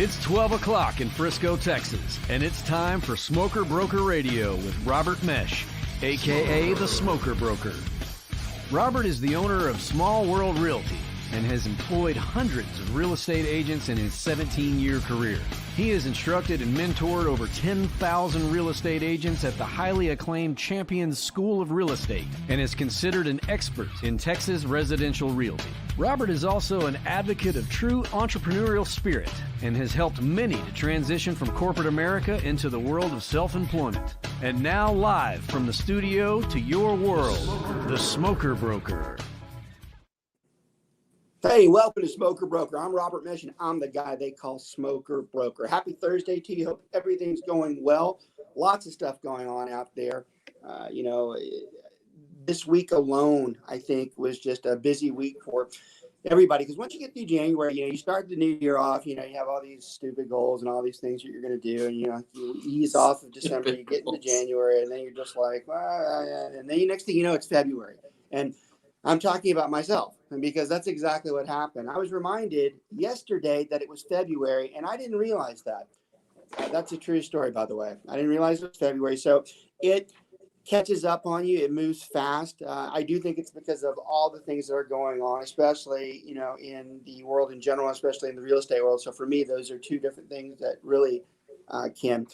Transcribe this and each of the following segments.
It's 12 o'clock in Frisco, Texas, and it's time for Smoker Broker Radio with Robert Mesh, a.k.a. the Smoker Broker. Robert is the owner of Small World Realty and has employed hundreds of real estate agents in his 17-year career. He has instructed and mentored over 10,000 real estate agents at the highly acclaimed Champions School of Real Estate and is considered an expert in Texas residential realty. Robert is also an advocate of true entrepreneurial spirit and has helped many to transition from corporate America into the world of self-employment. And now live from the studio to your world, the Smoker Broker. Hey, welcome to Smoker Broker. I'm Robert Mesh, and I'm the guy they call Smoker Broker. Happy Thursday to you. Hope everything's going well. Lots of stuff going on out there. This week alone, I think, was just a busy week for everybody. Because once you get through January, you start the new year off. You have all these stupid goals and all these things that you're going to do. And, you ease off of December, you get into January, and then you're just like, and then next thing you know, it's February. And I'm talking about myself, because that's exactly what happened. I was reminded yesterday that it was February, and I didn't realize that. That's a true story, by the way. I didn't realize it was February. So it catches up on you. It moves fast. I do think it's because of all the things that are going on, especially, in the world in general, especially in the real estate world. So for me, those are two different things that really can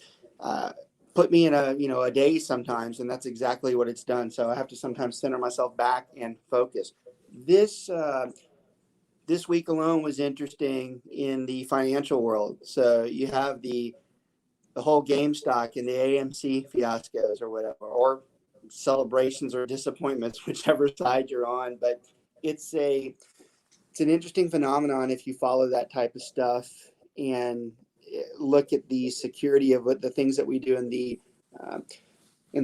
put me in a daze sometimes, and that's exactly what it's done. So I have to sometimes center myself back and focus. This week alone was interesting in the financial world. So you have the whole GameStop and the AMC fiascos or whatever, or celebrations or disappointments, whichever side you're on. But it's an interesting phenomenon if you follow that type of stuff and look at the security of what the things that we do in the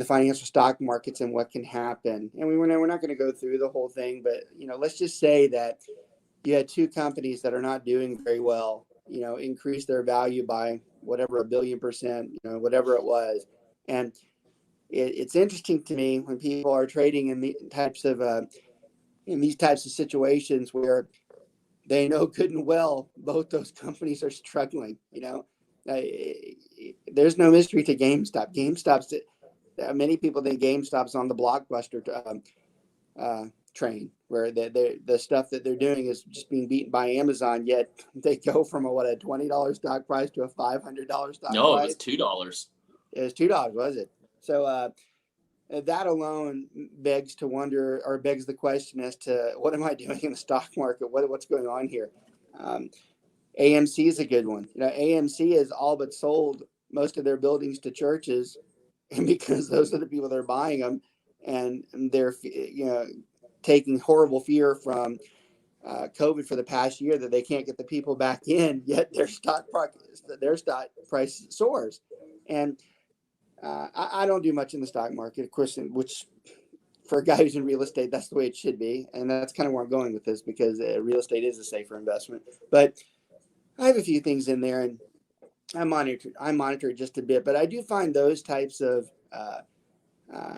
financial stock markets and what can happen. And we're not going to go through the whole thing, but let's just say that you had two companies that are not doing very well, increase their value by whatever, 1 billion percent, whatever it was. And it's interesting to me when people are trading in these types of situations where they know good and well both those companies are struggling. There's no mystery to GameStop. GameStop's many people think GameStop's on the blockbuster train, where the stuff that they're doing is just being beaten by Amazon. Yet they go from a $20 stock price to a $500 stock price. No, it was $2. It was $2, was it? So that alone begs the question as to what am I doing in the stock market? What's going on here? AMC is a good one. AMC has all but sold most of their buildings to churches, and because those are the people that are buying them, and they're taking horrible fear from COVID for the past year that they can't get the people back in, yet their stock price soars. And I don't do much in the stock market, of course, which for a guy who's in real estate, that's the way it should be. And that's kind of where I'm going with this, because real estate is a safer investment. But I have a few things in there, and I monitor it just a bit. But I do find those types of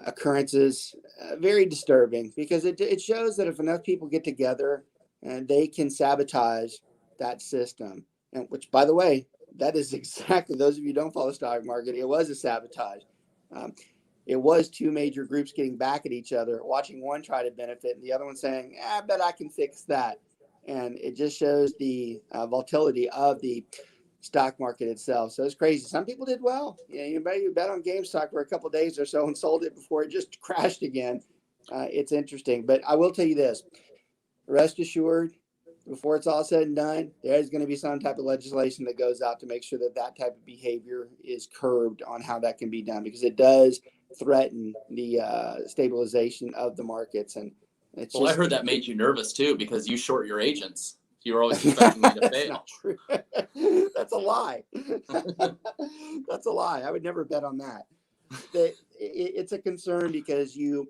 occurrences very disturbing, because it shows that if enough people get together and they can sabotage that system, and which, by the way, that is exactly, those of you who don't follow the stock market, it was a sabotage. It was two major groups getting back at each other, watching one try to benefit and the other one saying, I bet I can fix that. And it just shows the volatility of the stock market itself. So it's crazy. Some people did well. You bet on GameStop for a couple of days or so and sold it before it just crashed again. It's interesting. But I will tell you this, rest assured, before it's all said and done, there's going to be some type of legislation that goes out to make sure that type of behavior is curbed on how that can be done, because it does threaten the stabilization of the markets. And it's I heard that made you nervous too, because you short your agents. You were always expecting me to fail. Not true. That's a lie. That's a lie. I would never bet on that. It's a concern, because you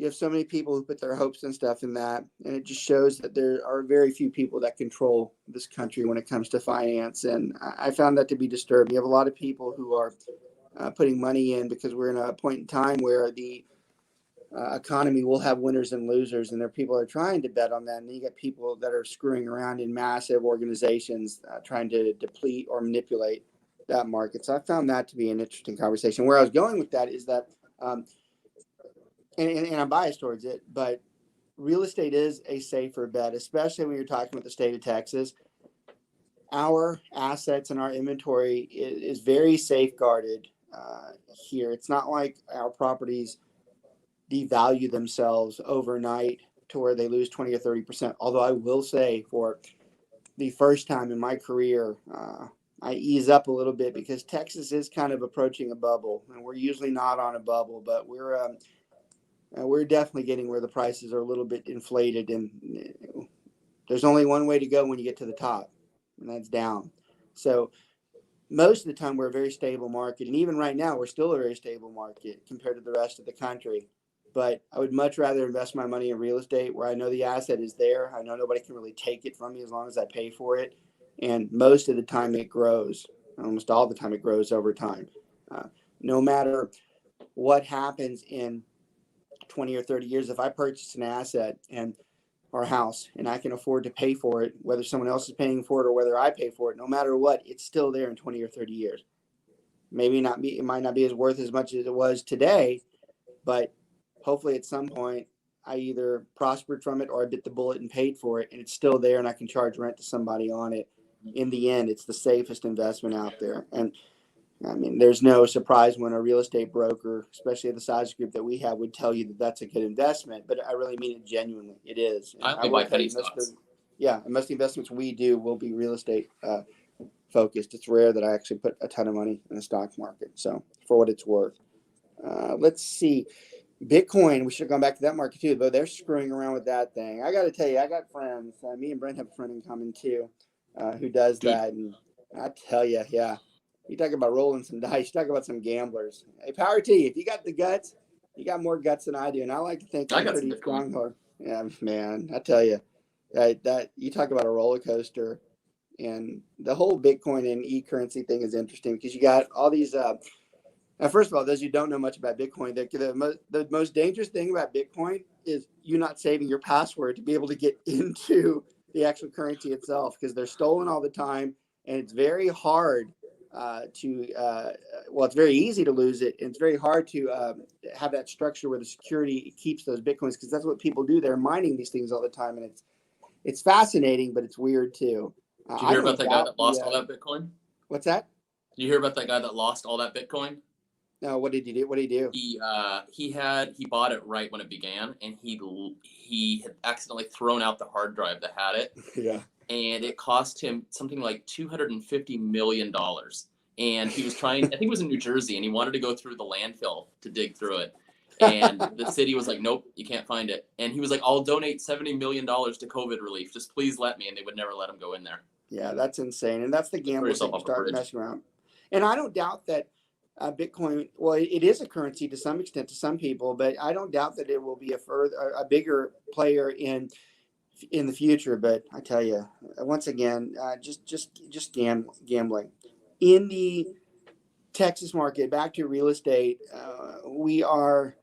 have so many people who put their hopes and stuff in that, and it just shows that there are very few people that control this country when it comes to finance. And I found that to be disturbing. You have a lot of people who are putting money in because we're in a point in time where the economy will have winners and losers, and there are people that are trying to bet on that. And then you got people that are screwing around in massive organizations trying to deplete or manipulate that market. So I found that to be an interesting conversation. Where I was going with that is that, and I'm biased towards it, but real estate is a safer bet, especially when you're talking about the state of Texas. Our assets and our inventory is very safeguarded here. It's not like our properties devalue themselves overnight to where they lose 20 or 30%. Although I will say, for the first time in my career, I ease up a little bit because Texas is kind of approaching a bubble, and we're usually not on a bubble, but we're definitely getting where the prices are a little bit inflated, and there's only one way to go when you get to the top, and that's down. So most of the time we're a very stable market, and even right now we're still a very stable market compared to the rest of the country. But I would much rather invest my money in real estate where I know the asset is there. I know nobody can really take it from me as long as I pay for it. And most of the time it grows. Almost all the time it grows over time. No matter what happens in 20 or 30 years, if I purchase an asset and our house and I can afford to pay for it, whether someone else is paying for it or whether I pay for it, no matter what, it's still there in 20 or 30 years. It might not be as worth as much as it was today, but hopefully at some point I either prospered from it or I bit the bullet and paid for it, and it's still there and I can charge rent to somebody on it. In the end, it's the safest investment out there. And I mean, there's no surprise when a real estate broker, especially the size group that we have, would tell you that that's a good investment, but I really mean it genuinely. It is. I only buy penny stocks. Most of the investments we do will be real estate focused. It's rare that I actually put a ton of money in the stock market. So for what it's worth, let's see. Bitcoin, we should have gone back to that market too, but they're screwing around with that thing. I got to tell you, I got friends. Me and Brent have a friend in common too, who does that. And I tell you, yeah, you talk about rolling some dice. You talk about some gamblers. Hey, power to you. If you got the guts, you got more guts than I do, and I like to think I'm pretty strong. Yeah, man, I tell you, that you talk about a roller coaster, and the whole Bitcoin and e-currency thing is interesting because you got all these. Now, first of all, those who don't know much about Bitcoin, the most dangerous thing about Bitcoin is you not saving your password to be able to get into the actual currency itself, because they're stolen all the time, and it's very hard it's very easy to lose it, and it's very hard to have that structure where the security keeps those Bitcoins, because that's what people do. They're mining these things all the time, and it's fascinating, but it's weird too. Did you hear about that guy that lost all that Bitcoin? What's that? Did you hear about that guy that lost all that Bitcoin? No, what did he do? What did he do? He bought it right when it began, and he had accidentally thrown out the hard drive that had it. Yeah. And it cost him something like $250 million. And he was trying, I think it was in New Jersey, and he wanted to go through the landfill to dig through it. And the city was like, nope, you can't find it. And he was like, I'll donate $70 million to COVID relief. Just please let me. And they would never let him go in there. Yeah, that's insane. And that's the gamble that you start messing around. And I don't doubt that Bitcoin, well, it is a currency to some extent to some people, but I don't doubt that it will be a bigger player in the future. But I tell you, once again, just gambling in the Texas market. Back to real estate, we are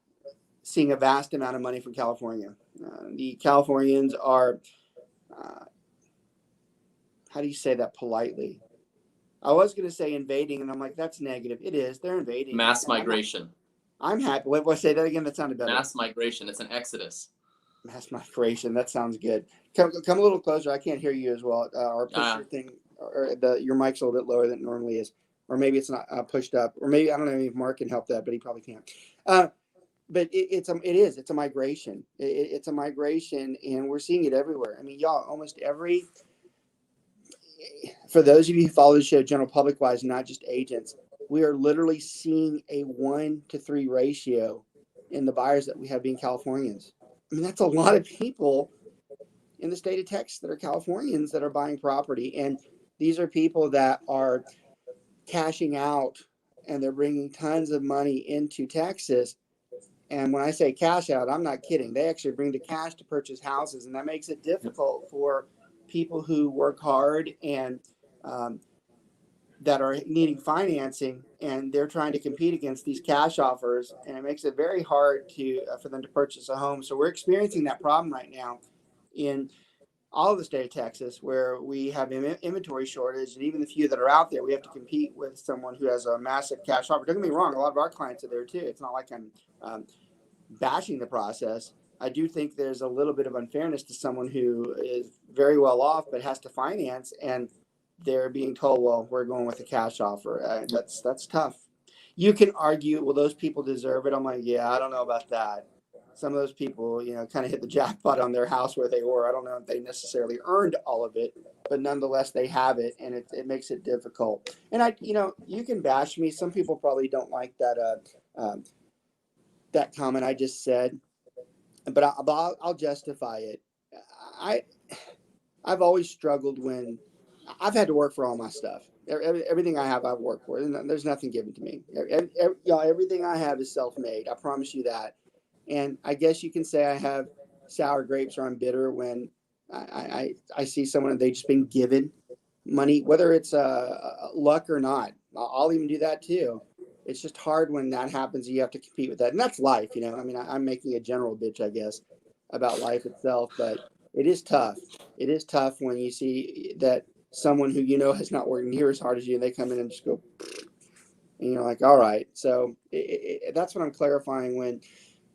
seeing a vast amount of money from California. The Californians are, how do you say that politely? I was going to say invading, and I'm like, that's negative. It is. They're invading. Mass migration. I'm happy. What say that again? That sounded better. Mass migration. It's an exodus. Mass migration. That sounds good. Come a little closer. I can't hear you as well. Or push your thing, or your mic's a little bit lower than it normally is. Or maybe it's not pushed up. Or maybe, I don't know if Mark can help that, but he probably can't. But it's a migration. It's a migration, and we're seeing it everywhere. I mean, y'all, almost every. For those of you who follow the show, general public wise, not just agents, we are literally seeing a 1-to-3 ratio in the buyers that we have being Californians. I mean, that's a lot of people in the state of Texas that are Californians that are buying property. And these are people that are cashing out, and they're bringing tons of money into Texas. And when I say cash out, I'm not kidding. They actually bring the cash to purchase houses, and that makes it difficult for people who work hard and that are needing financing, and they're trying to compete against these cash offers, and it makes it very hard for them to purchase a home. So we're experiencing that problem right now in all of the state of Texas, where we have inventory shortage, and even the few that are out there, we have to compete with someone who has a massive cash offer. Don't get me wrong, a lot of our clients are there too. It's not like I'm bashing the process. I do think there's a little bit of unfairness to someone who is very well off but has to finance, and they're being told, well, we're going with a cash offer. That's tough. You can argue, well, those people deserve it. I'm like, yeah, I don't know about that. Some of those people, kind of hit the jackpot on their house where they were. I don't know if they necessarily earned all of it, but nonetheless, they have it, and it makes it difficult. And you can bash me. Some people probably don't like that comment I just said, but I'll justify it. I've always struggled when I've had to work for all my stuff. Everything I have, I've worked for. There's nothing given to me. Everything I have is self-made. I promise you that. And I guess you can say I have sour grapes or I'm bitter when I see someone and they've just been given money, whether it's luck or not. I'll even do that too. It's just hard when that happens. You have to compete with that. And that's life, I mean, I'm making a general bitch, I guess, about life itself, but it is tough. It is tough when you see that someone who has not worked near as hard as you, and they come in and just go, and you're like, all right. So that's what I'm clarifying when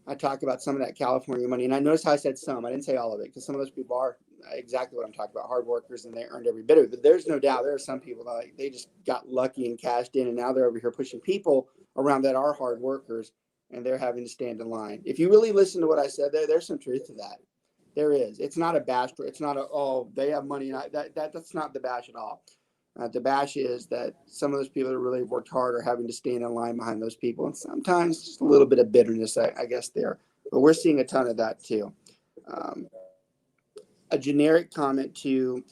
I talk about some of that California money. And I notice how I said some. I didn't say all of it, because some of those people are exactly what I'm talking about, hard workers, and they earned every bit of it. But there's no doubt there are some people that they just got lucky and cashed in, and now they're over here pushing people around that are hard workers, and they're having to stand in line. If you really listen to what I said there's some truth to that. There is. It's not a bash. It's not they have money. That's not the bash at all. The bash is that some of those people that really worked hard are having to stand in line behind those people. And sometimes just a little bit of bitterness, I guess, there. But we're seeing a ton of that too. A generic comment to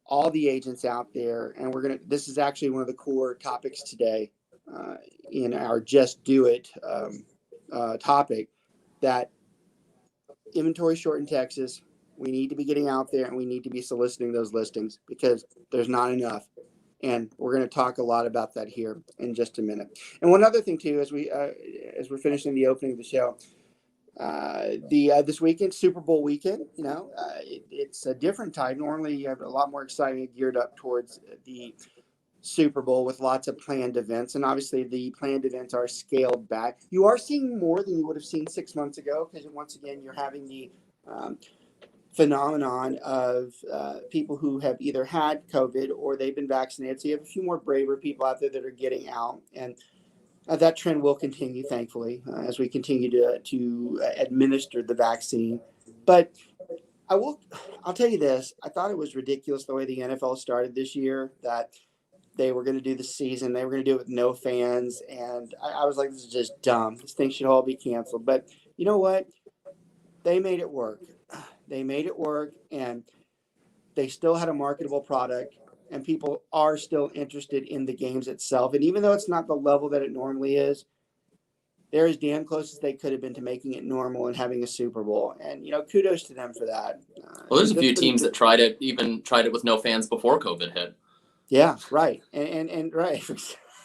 all the agents out there, and this is actually one of the core topics today in our Just Do It topic, that inventory short in Texas. We need to be getting out there, and we need to be soliciting those listings because there's not enough. And we're going to talk a lot about that here in just a minute. And one other thing too, as we're finishing the opening of the show, this weekend, Super Bowl weekend, it's a different time. Normally you have a lot more excitement geared up towards the Super Bowl with lots of planned events. And obviously the planned events are scaled back. You are seeing more than you would have seen 6 months ago, because once again, you're having the phenomenon of people who have either had COVID or they've been vaccinated. So you have a few more braver people out there that are getting out, and that trend will continue, thankfully, as we continue to administer the vaccine. But I'll tell you this: I thought it was ridiculous the way the NFL started this year, that they were going to do the season, they were going to do it with no fans, and I was like, this is just dumb. This thing should all be canceled. But you know what? They made it work. They made it work, and they still had a marketable product, and people are still interested in the games itself. And even though it's not the level that it normally is, they're as damn close as they could have been to making it normal and having a Super Bowl. And, kudos to them for that. Well, there's a few teams that tried it with no fans before COVID hit. Yeah, right. And right.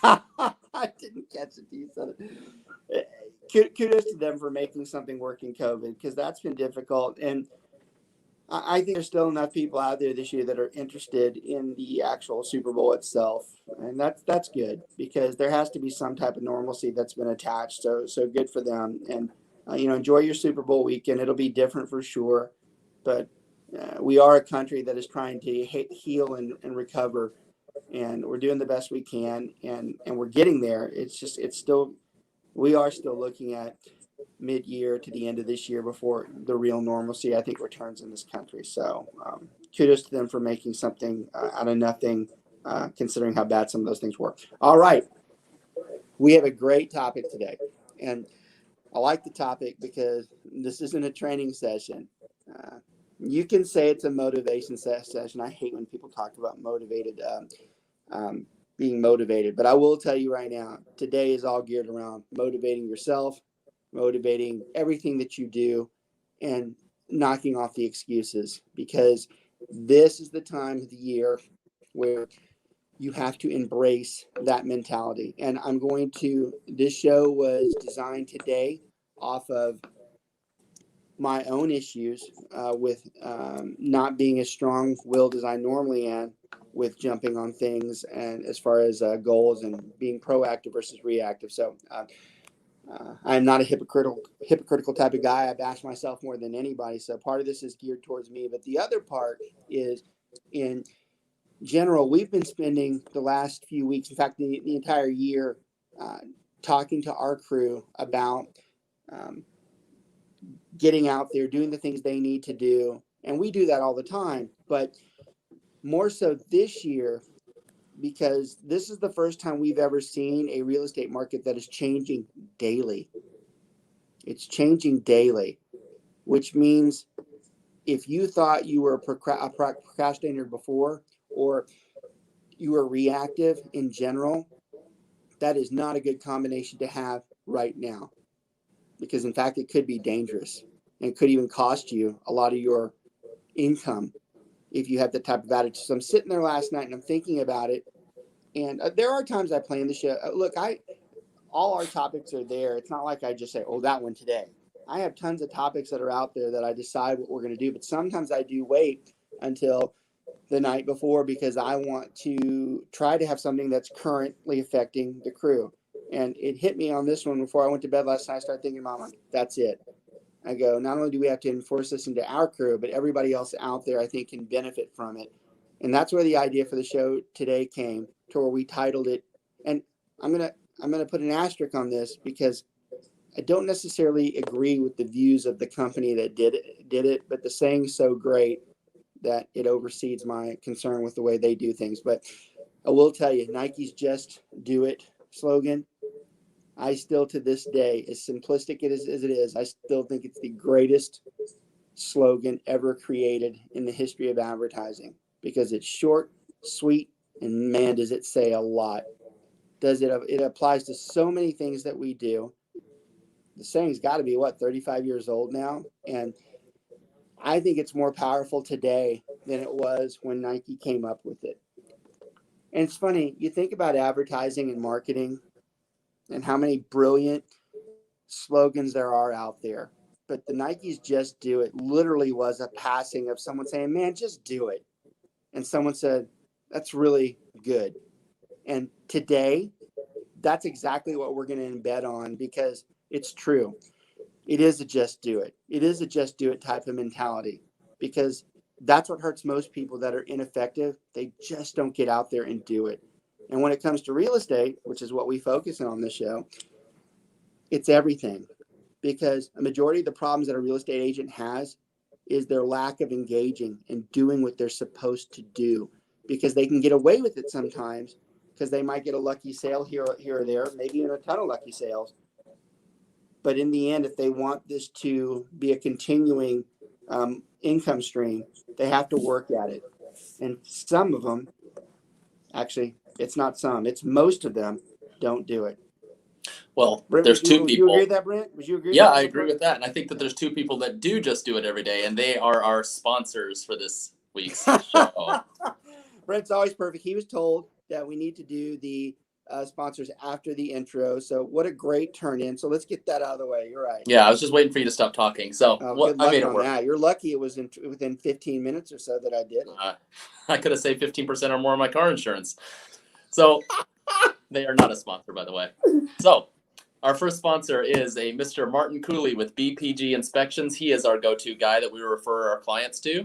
I didn't catch it. You said it. Kudos to them for making something work in COVID, because that's been difficult. And I think there's still enough people out there this year that are interested in the actual Super Bowl itself. And that's good, because there has to be some type of normalcy that's been attached. So good for them. And, enjoy your Super Bowl weekend. It'll be different for sure. But we are a country that is trying to heal and recover. And we're doing the best we can. And we're getting there. We are still looking at mid-year to the end of this year before the real normalcy, I think, returns in this country. So kudos to them for making something out of nothing, considering how bad some of those things were. All right. We have a great topic today. And I like the topic because this isn't a training session. You can say it's a motivation session. I hate when people talk about being motivated. But I will tell you right now, today is all geared around motivating yourself, motivating everything that you do, and knocking off the excuses, because this is the time of the year where you have to embrace that mentality. And this show was designed today off of my own issues with not being as strong-willed as I normally am with jumping on things, and as far as goals and being proactive versus reactive. So I'm not a hypocritical type of guy. I bash myself more than anybody. So part of this is geared towards me. But the other part is, in general, we've been spending the last few weeks, in fact, the entire year, talking to our crew about getting out there, doing the things they need to do. And we do that all the time, but more so this year, because this is the first time we've ever seen a real estate market that is changing daily. It's changing daily, which means if you thought you were a procrastinator before, or you were reactive in general, that is not a good combination to have right now. Because in fact, it could be dangerous and could even cost you a lot of your income if you have the type of attitude. So I'm sitting there last night and I'm thinking about it. And there are times I plan the show. Look, all our topics are there. It's not like I just say, oh, that one today. I have tons of topics that are out there that I decide what we're going to do. But sometimes I do wait until the night before because I want to try to have something that's currently affecting the crew. And it hit me on this one before I went to bed last night. I started thinking about, like, that's it. I go, not only do we have to enforce this into our crew, but everybody else out there, I think, can benefit from it. And that's where the idea for the show today came, to where we titled it. And I'm gonna put an asterisk on this because I don't necessarily agree with the views of the company that did it, but the saying's so great that it oversees my concern with the way they do things. But I will tell you, Nike's "Just Do It" slogan, I still, to this day, as simplistic as it is, I still think it's the greatest slogan ever created in the history of advertising, because it's short, sweet, and man, does it say a lot. It applies to so many things that we do. The saying's got to be, 35 years old now, and I think it's more powerful today than it was when Nike came up with it. And it's funny, you think about advertising and marketing and how many brilliant slogans there are out there. But the Nike's "Just Do It" literally was a passing of someone saying, man, just do it. And someone said, that's really good. And today, that's exactly what we're going to embed on, because it's true. It is a just do it. It is a just do it type of mentality, because that's what hurts most people that are ineffective. They just don't get out there and do it. And when it comes to real estate, which is what we focus on this show, it's everything. Because a majority of the problems that a real estate agent has is their lack of engaging and doing what they're supposed to do. Because they can get away with it sometimes, because they might get a lucky sale here or there, maybe even a ton of lucky sales. But in the end, if they want this to be a continuing income stream, they have to work at it. And some of them, actually, it's not some, it's most of them, don't do it. Well, Brent, there's two people. Would you agree with that, Brent? Would you agree? Yeah, I agree with that. And I think that there's two people that do just do it every day, and they are our sponsors for this week's show. Brent's always perfect. He was told that we need to do the sponsors after the intro. So what a great turn in. So let's get that out of the way. You're right. Yeah, I was just waiting for you to stop talking. So I made it work. That. You're lucky it was within 15 minutes or so that I did it. I could have saved 15% or more on my car insurance. So they are not a sponsor, by the way. So our first sponsor is a Mr. Martin Cooley with BPG Inspections. He is our go-to guy that we refer our clients to.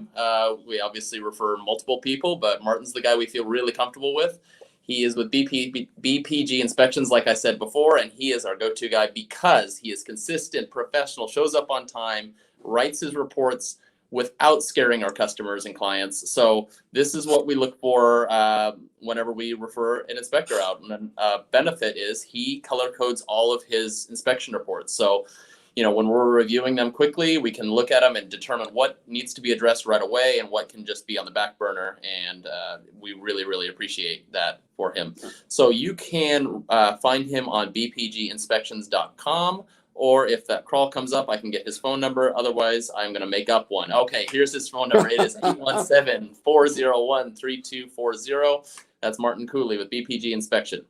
We obviously refer multiple people, but Martin's the guy we feel really comfortable with. He is with BPG Inspections, like I said before, and he is our go-to guy because he is consistent, professional, shows up on time, writes his reports without scaring our customers and clients. So this is what we look for whenever we refer an inspector out. And then benefit is he color codes all of his inspection reports. So, when we're reviewing them quickly, we can look at them and determine what needs to be addressed right away and what can just be on the back burner. And we really, really appreciate that for him. So you can find him on bpginspections.com. Or if that crawl comes up, I can get his phone number. Otherwise, I'm going to make up one. Okay, here's his phone number. It is 817-401-3240. That's Martin Cooley with BPG Inspection.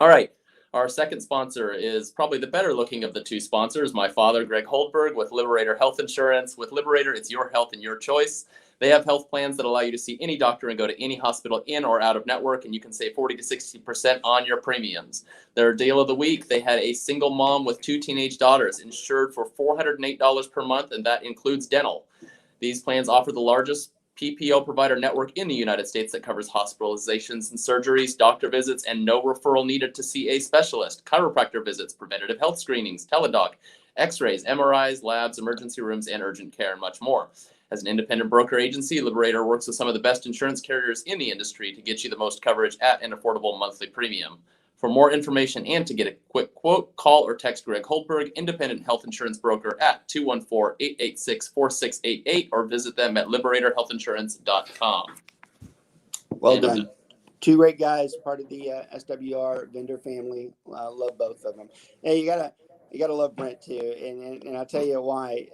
All right. Our second sponsor is probably the better looking of the two sponsors. My father, Greg Holdberg, with Liberator Health Insurance. With Liberator, it's your health and your choice. They have health plans that allow you to see any doctor and go to any hospital in or out of network, and you can save 40 to 60% on your premiums. Their deal of the week, they had a single mom with 2 teenage daughters insured for $408 per month, and that includes dental. These plans offer the largest PPO provider network in the United States that covers hospitalizations and surgeries, doctor visits, and no referral needed to see a specialist, chiropractor visits, preventative health screenings, teledoc, x-rays, MRIs, labs, emergency rooms, and urgent care, and much more. As an independent broker agency, Liberator works with some of the best insurance carriers in the industry to get you the most coverage at an affordable monthly premium. For more information and to get a quick quote, call or text Greg Holdberg, independent health insurance broker, at 214-886-4688, or visit them at liberatorhealthinsurance.com. Well done. Two great guys, part of the SWR vendor family. Love both of them. Hey, you gotta love Brent too, and I'll tell you why.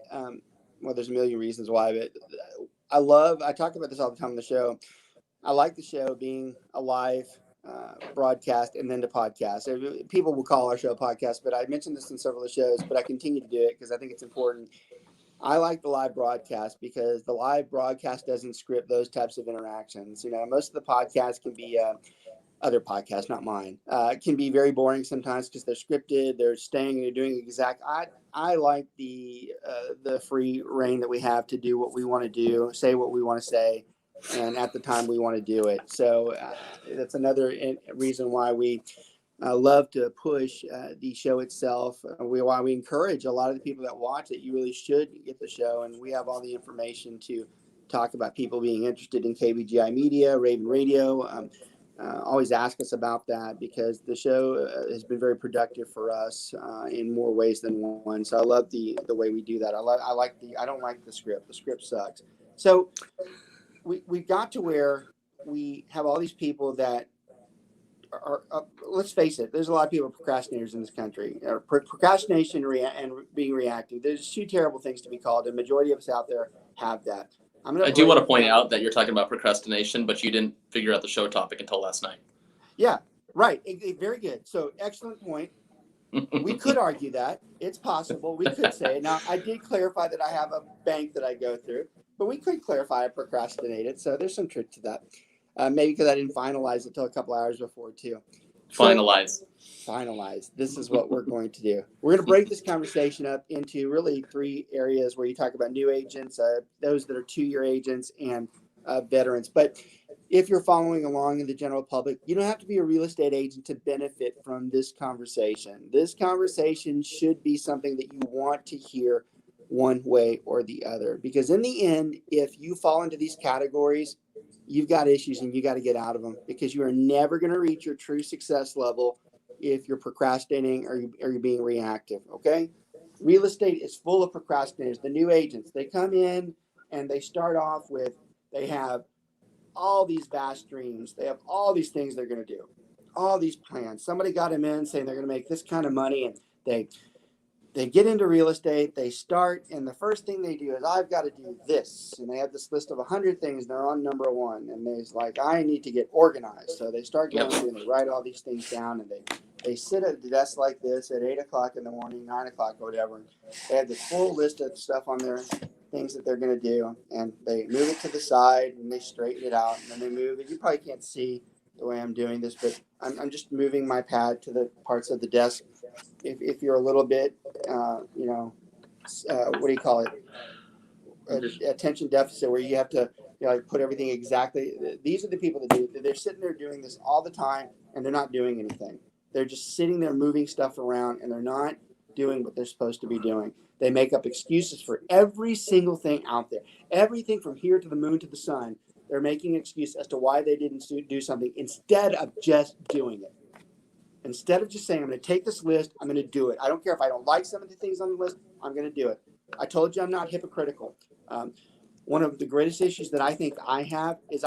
Well, there's a million reasons why, but I talk about this all the time on the show. I like the show being a live broadcast and then the podcast. People will call our show a podcast, but I mentioned this in several of the shows, but I continue to do it because I think it's important. I like the live broadcast because the live broadcast doesn't script those types of interactions. Most of the podcasts can be other podcasts, not mine, can be very boring sometimes because they're scripted. They're staying, they're doing exact. I like the free reign that we have to do what we want to do, say what we want to say, and at the time we want to do it. So that's another reason why we love to push the show itself. Why we encourage a lot of the people that watch it, you really should get the show. And we have all the information to talk about people being interested in KBGI Media, Raven Radio. Always ask us about that because the show has been very productive for us in more ways than one. So I love the way we do that. I don't like the script. The script sucks. So we've got to where we have all these people that are let's face it, there's a lot of people procrastinators in this country. Procrastination and being reactive. There's two terrible things to be called. The majority of us out there have that. I do want to point out that you're talking about procrastination, but you didn't figure out the show topic until last night. Yeah, right. Very good. So excellent point. We could argue that. It's possible. We could say, now I did clarify that I have a bank that I go through, but we could clarify I procrastinated. So there's some truth to that. Maybe because I didn't finalize it until a couple hours before too. Finalize. This is what we're going to do. We're going to break this conversation up into really 3 areas where you talk about new agents, those that are 2-year agents, and veterans. But if you're following along in the general public, you don't have to be a real estate agent to benefit from this conversation. This conversation should be something that you want to hear one way or the other. Because in the end, if you fall into these categories, you've got issues and you got to get out of them because you are never going to reach your true success level if you're procrastinating or you're being reactive. Okay. Real estate is full of procrastinators. The new agents, they come in and they start off with, they have all these vast dreams. They have all these things they're going to do, all these plans. Somebody got them in saying they're going to make this kind of money, and they get into real estate, they start, and the first thing they do is, I've got to do this. And they have this list of 100 things, and they're on number 1. And they're like, I need to get organized. So they start going through and they write all these things down, and they sit at the desk like this at 8 o'clock in the morning, 9 o'clock, or whatever. And they have this full list of stuff on their things that they're going to do. And they move it to the side, and they straighten it out, and then they move it. You probably can't see the way I'm doing this, but I'm just moving my pad to the parts of the desk. If you're a little bit, what do you call it? Attention deficit, where you have to put everything exactly. These are the people that do. They're sitting there doing this all the time, and they're not doing anything. They're just sitting there moving stuff around, and they're not doing what they're supposed to be doing. They make up excuses for every single thing out there. Everything from here to the moon to the sun. They're making an excuse as to why they didn't do something instead of just doing it. Instead of just saying, I'm going to take this list, I'm going to do it. I don't care if I don't like some of the things on the list, I'm going to do it. I told you I'm not hypocritical. One of the greatest issues that I think I have is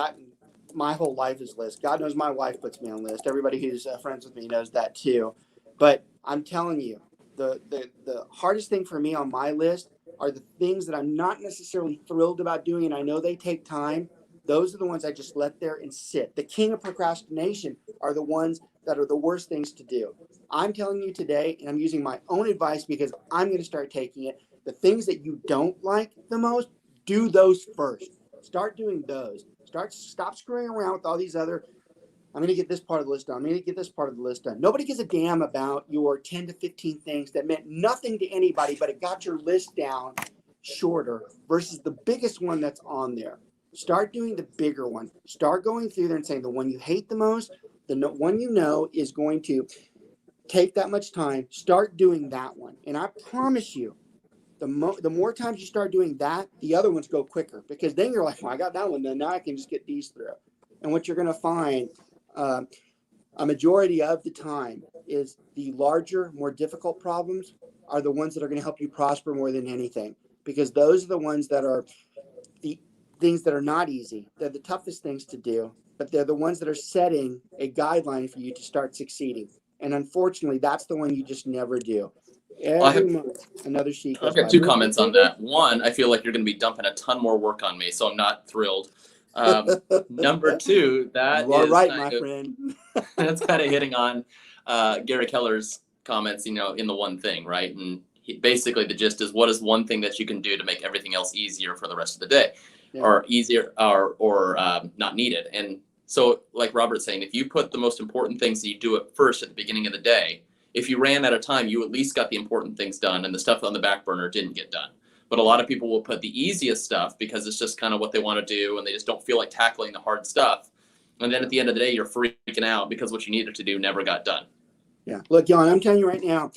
my whole life is list. God knows my wife puts me on list. Everybody who's friends with me knows that too. But I'm telling you, the hardest thing for me on my list are the things that I'm not necessarily thrilled about doing, and I know they take time, Those are the ones I just let there and sit. The king of procrastination are the ones that are the worst things to do. I'm telling you today, and I'm using my own advice because I'm going to start taking it. The things that you don't like the most, do those first. Start doing those. Stop screwing around with all these other, I'm going to get this part of the list done. I'm going to get this part of the list done. Nobody gives a damn about your 10 to 15 things that meant nothing to anybody, but it got your list down shorter versus the biggest one that's on there. Start doing the bigger one. Start going through there and saying the one you hate the most, the one you know is going to take that much time. Start doing that one. And I promise you, the more times you start doing that, the other ones go quicker because then you're like, well, I got that one done. Now I can just get these through. And what you're going to find a majority of the time is the larger, more difficult problems are the ones that are going to help you prosper more than anything, because those are the ones that are the things that are not easy. They're the toughest things to do, but they're the ones that are setting a guideline for you to start succeeding. And unfortunately, that's the one you just never do. Every month, another sheet goes I've got by. two comments on that. One, I feel like you're going to be dumping a ton more work on me, so I'm not thrilled. Number two, that You are is right, kind my of, friend. that's kind of hitting on Gary Keller's comments, in the one thing, right? And basically the gist is, what is one thing that you can do to make everything else easier for the rest of the day, or easier, or not needed? And so, like Robert's saying, if you put the most important things that you do it first at the beginning of the day, if you ran out of time, you at least got the important things done, and the stuff on the back burner didn't get done. But a lot of people will put the easiest stuff because it's just kind of what they want to do, and they just don't feel like tackling the hard stuff. And then at the end of the day, you're freaking out because what you needed to do never got done. Yeah. Look, Jan, I'm telling you right now,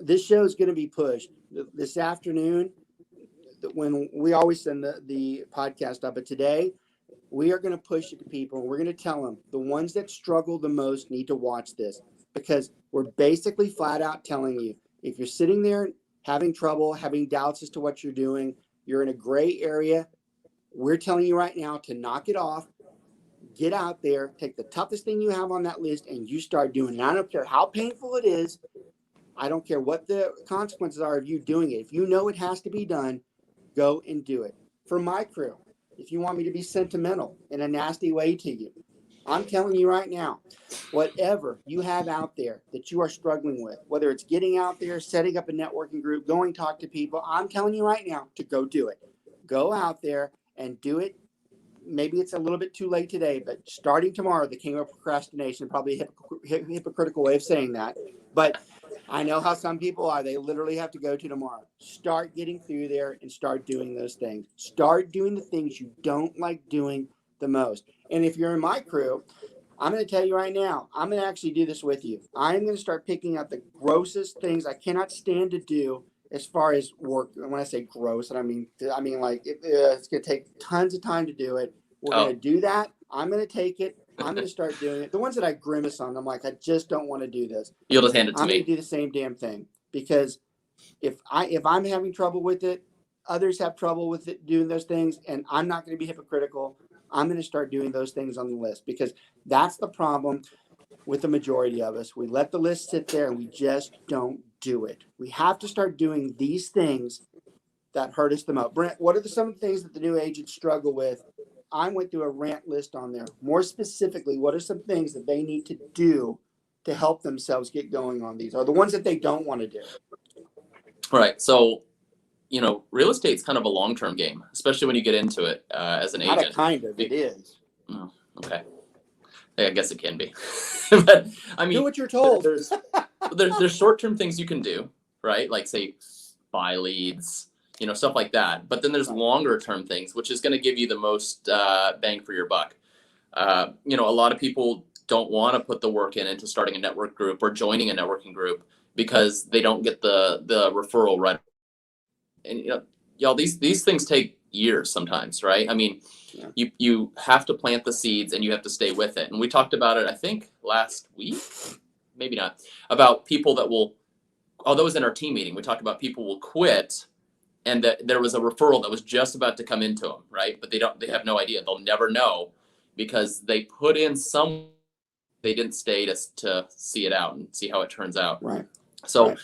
this show is going to be pushed this afternoon when we always send the podcast up. But today, we are going to push it to people. We're going to tell them the ones that struggle the most need to watch this, because we're basically flat out telling you, if you're sitting there having trouble, having doubts as to what you're doing, you're in a gray area, we're telling you right now to knock it off, get out there, take the toughest thing you have on that list, and you start doing it. I don't care how painful it is. I don't care what the consequences are of you doing it. If you know it has to be done, go and do it. For my crew, if you want me to be sentimental in a nasty way to you, I'm telling you right now, whatever you have out there that you are struggling with, whether it's getting out there, setting up a networking group, going talk to people, I'm telling you right now to go do it. Go out there and do it. Maybe it's a little bit too late today, but starting tomorrow, the king of procrastination, probably a hypocritical way of saying that, but I know how some people are. They literally have to go to tomorrow. Start getting through there and start doing those things. Start doing the things you don't like doing the most. And if you're in my crew, I'm going to tell you right now, I'm going to actually do this with you. I'm going to start picking out the grossest things I cannot stand to do as far as work. And when I say gross, I mean like it's going to take tons of time to do it. We're going to do that. I'm going to take it. I'm going to start doing it. The ones that I grimace on, I'm like, I just don't want to do this. You'll just hand it to me. I'm going to do the same damn thing, because if I'm having trouble with it, others have trouble with it, doing those things, and I'm not going to be hypocritical. I'm going to start doing those things on the list, because that's the problem with the majority of us. We let the list sit there and we just don't do it. We have to start doing these things that hurt us the most. Brent, what are some things that the new agents struggle with? I went through a rant list on there. More specifically, what are some things that they need to do to help themselves get going on these, or the ones that they don't want to do? Right. So, real estate's kind of a long-term game, especially when you get into it as an agent. Not a kind of, it is. Oh, okay. I guess it can be. But I mean, do what you're told. There's short-term things you can do, right? Like, say, buy leads, stuff like that. But then there's longer term things, which is going to give you the most bang for your buck. A lot of people don't want to put the work into starting a network group or joining a networking group because they don't get the referral right. And y'all, these things take years sometimes, right? I mean, you have to plant the seeds and you have to stay with it. And we talked about it, I think, last week, maybe not, about people that will, although it was in our team meeting, we talked about people will quit, and that there was a referral that was just about to come into them, right? But they have no idea. They'll never know because they put in they didn't stay to see it out and see how it turns out. Right. So,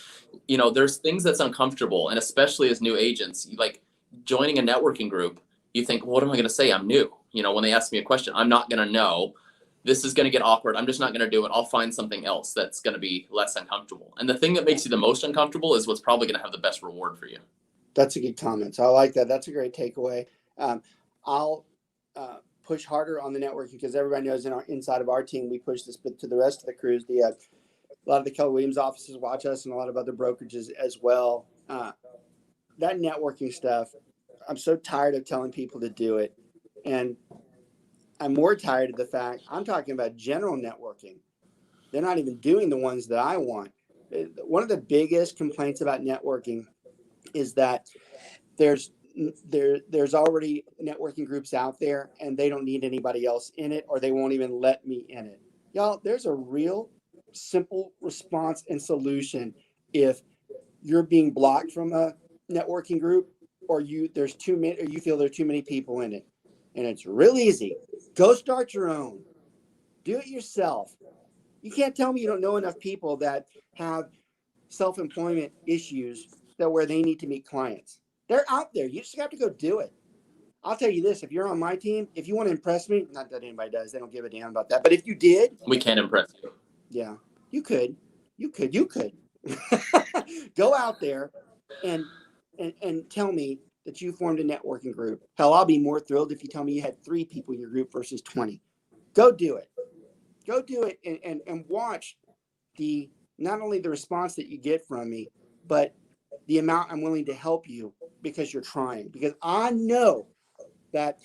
there's things that's uncomfortable, and especially as new agents, like joining a networking group, you think, what am I going to say? I'm new. When they ask me a question, I'm not going to know. This is going to get awkward. I'm just not going to do it. I'll find something else that's going to be less uncomfortable. And the thing that makes you the most uncomfortable is what's probably going to have the best reward for you. That's a good comment. So I like that. That's a great takeaway. I'll push harder on the networking because everybody knows inside of our team, we push this, but to the rest of the crews, a lot of the Keller Williams offices watch us and a lot of other brokerages as well. That networking stuff, I'm so tired of telling people to do it. And I'm more tired of the fact I'm talking about general networking. They're not even doing the ones that I want. One of the biggest complaints about networking is that there's already networking groups out there and they don't need anybody else in it, or they won't even let me in it. Y'all, there's a real simple response and solution if you're being blocked from a networking group, or there's too many, or you feel there are too many people in it. And it's real easy. Go start your own. Do it yourself. You can't tell me you don't know enough people that have self-employment issues where they need to meet clients. They're out there. You just have to go do it. I'll tell you this, if you're on my team, if you want to impress me, not that anybody does, they don't give a damn about that. But if you did. We can't impress you. Yeah, you could. Go out there and tell me that you formed a networking group. Hell, I'll be more thrilled if you tell me you had 3 people in your group versus 20. Go do it. Go do it and watch not only the response that you get from me, but the amount I'm willing to help you because you're trying. Because I know that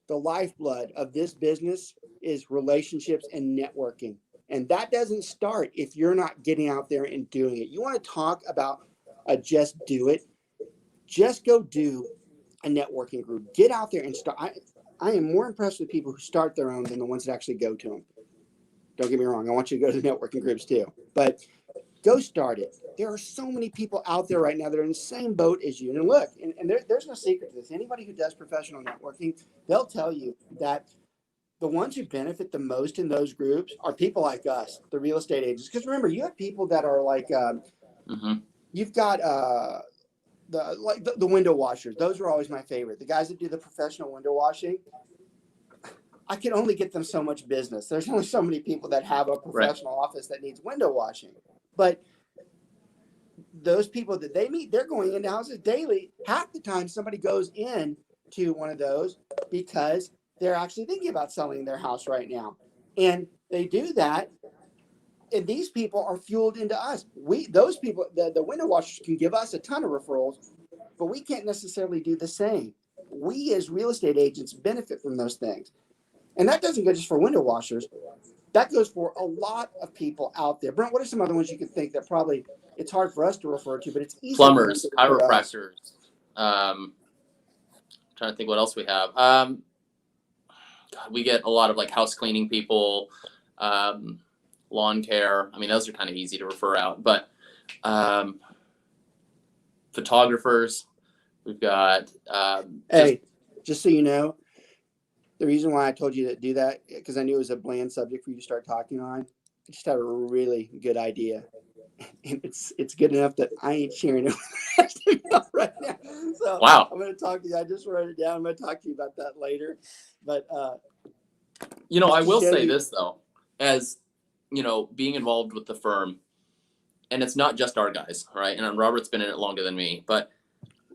the lifeblood of this business is relationships and networking. And that doesn't start if you're not getting out there and doing it. You want to talk about just do it. Just go do a networking group. Get out there and start. I am more impressed with people who start their own than the ones that actually go to them. Don't get me wrong. I want you to go to the networking groups too. But go start it. There are so many people out there right now that are in the same boat as you. And look, and there's no secret to this. Anybody who does professional networking, they'll tell you that the ones who benefit the most in those groups are people like us, the real estate agents. Because remember, you have people that are like, you've got the window washers. Those are always my favorite. The guys that do the professional window washing, I can only get them so much business. There's only so many people that have a professional office that needs window washing. But those people that they meet, they're going into houses daily. Half the time somebody goes in to one of those because they're actually thinking about selling their house right now. And they do that. And these people are fueled into us. Those people, the window washers can give us a ton of referrals, but we can't necessarily do the same. We as real estate agents benefit from those things. And that doesn't go just for window washers. That goes for a lot of people out there. Brent, what are some other ones you can think that probably it's hard for us to refer to, but it's easy. Plumbers, chiropractors. Trying to think what else we have. God, we get a lot of like house cleaning people, lawn care. I mean, those are kind of easy to refer out, but photographers, we've got. Just so you know, the reason why I told you to do that, because I knew it was a bland subject for you to start talking on. I just had a really good idea. And it's good enough that I ain't sharing it right now. So wow. I'm going to talk to you. I just wrote it down. I'm going to talk to you about that later. But, I will say this though, as being involved with the firm, and it's not just our guys, right? And Robert's been in it longer than me, but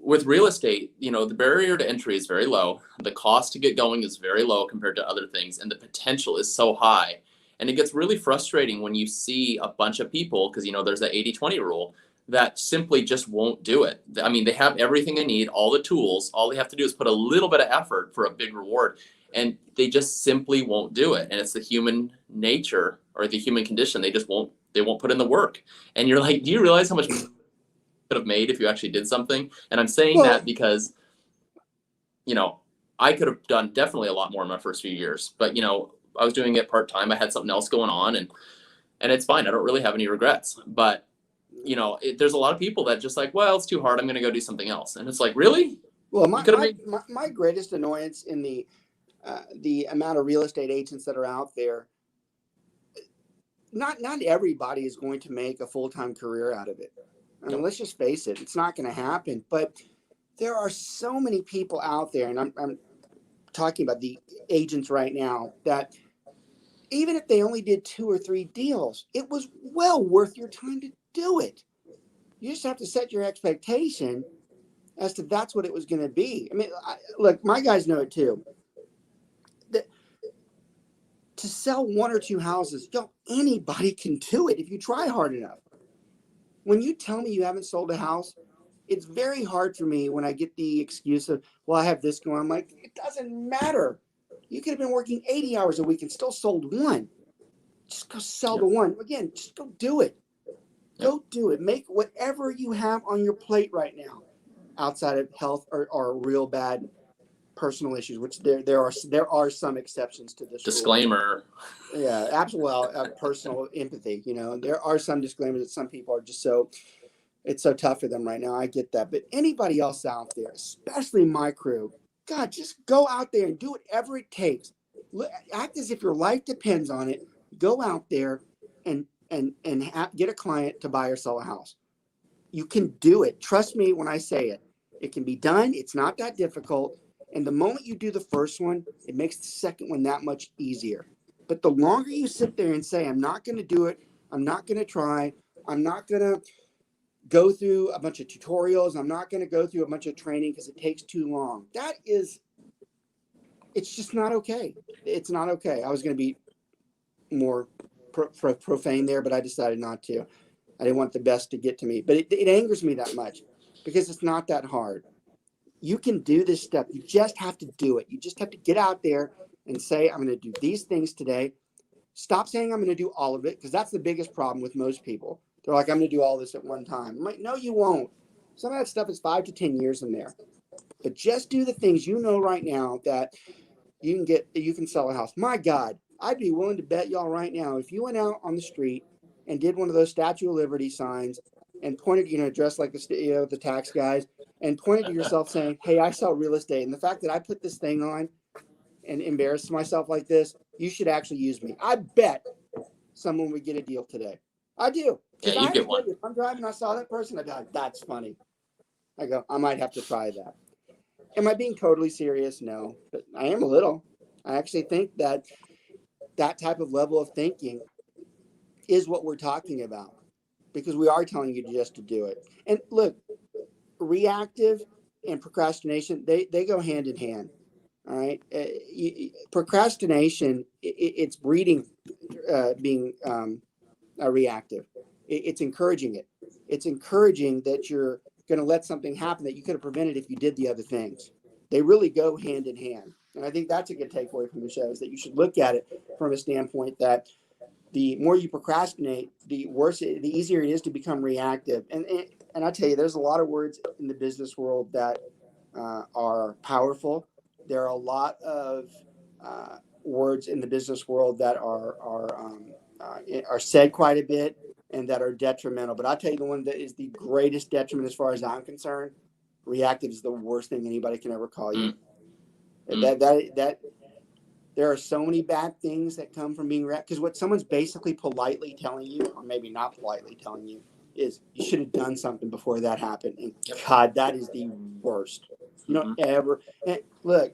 with real estate, the barrier to entry is very low. The cost to get going is very low compared to other things. And the potential is so high. And it gets really frustrating when you see a bunch of people, because, there's that 80-20 rule, that simply just won't do it. I mean, they have everything they need, all the tools. All they have to do is put a little bit of effort for a big reward. And they just simply won't do it. And it's the human nature or the human condition. They won't put in the work. And you're like, do you realize how much could have made if you actually did something? And I'm saying that because, I could have done definitely a lot more in my first few years, but, I was doing it part-time. I had something else going on and it's fine. I don't really have any regrets, but there's a lot of people that just like, well, it's too hard. I'm going to go do something else. And it's like, really? Well, my greatest annoyance in the amount of real estate agents that are out there, not everybody is going to make a full-time career out of it. I mean, let's just face it. It's not going to happen, but there are so many people out there, and talking about the agents right now, that even if they only did 2 or 3 deals, it was well worth your time to do it. You just have to set your expectation as to that's what it was going to be. I mean, look, my guys know it too. To sell 1 or 2 houses, anybody can do it if you try hard enough. When you tell me you haven't sold a house, it's very hard for me when I get the excuse of, well, I have this going. I'm like, it doesn't matter. You could have been working 80 hours a week and still sold 1. Just go sell the 1. Again, just go do it. Go do it. Make whatever you have on your plate right now, outside of health or real bad personal issues, which there are some exceptions to this disclaimer. Rule. Yeah, absolutely. Well, personal empathy. There are some disclaimers that some people are just it's so tough for them right now. I get that. But anybody else out there, especially my crew, God, just go out there and do whatever it takes. Act as if your life depends on it. Go out there and get a client to buy or sell a house. You can do it. Trust me when I say it. It can be done. It's not that difficult. And the moment you do the first one, it makes the second one that much easier. But the longer you sit there and say, I'm not going to do it, I'm not going to try, I'm not going to go through a bunch of tutorials, I'm not going to go through a bunch of training because it takes too long. It's just not okay. It's not okay. I was going to be more profane there, but I decided not to. I didn't want the best to get to me. But it angers me that much because it's not that hard. You can do this stuff. You just have to do it. You just have to get out there and say, I'm going to do these things today. Stop saying I'm going to do all of it, because that's the biggest problem with most people. They're like, I'm going to do all this at one time. I'm like, no, you won't. Some of that stuff is 5 to 10 years in there. But just do the things you know right now that you can sell a house. My God, I'd be willing to bet y'all right now, if you went out on the street and did one of those Statue of Liberty signs and pointed, dressed like the tax guys, and pointed to yourself saying, hey, I sell real estate. And the fact that I put this thing on and embarrassed myself like this, you should actually use me. I bet someone would get a deal today. I do. Yeah, you get one. If I'm driving and I saw that person, I'd be like, that's funny. I go, I might have to try that. Am I being totally serious? No, but I am a little. I actually think that type of level of thinking is what we're talking about, because we are telling you just to do it. And look, reactive and procrastination, they go hand in hand. All right. Procrastination, it's breeding being reactive. It's encouraging it. It's encouraging that you're going to let something happen that you could have prevented if you did the other things. They really go hand in hand. And I think that's a good takeaway from the show, is that you should look at it from a standpoint that the more you procrastinate, the easier it is to become reactive. And I tell you, there's a lot of words in the business world that are powerful. There are a lot of words in the business world that are said quite a bit and that are detrimental. But I'll tell you, the one that is the greatest detriment as far as I'm concerned, reactive is the worst thing anybody can ever call you. That there are so many bad things that come from being reactive, because what someone's basically politely telling you, or maybe not politely telling you, is you should have done something before that happened. And God, that is the worst. You don't ever. And look,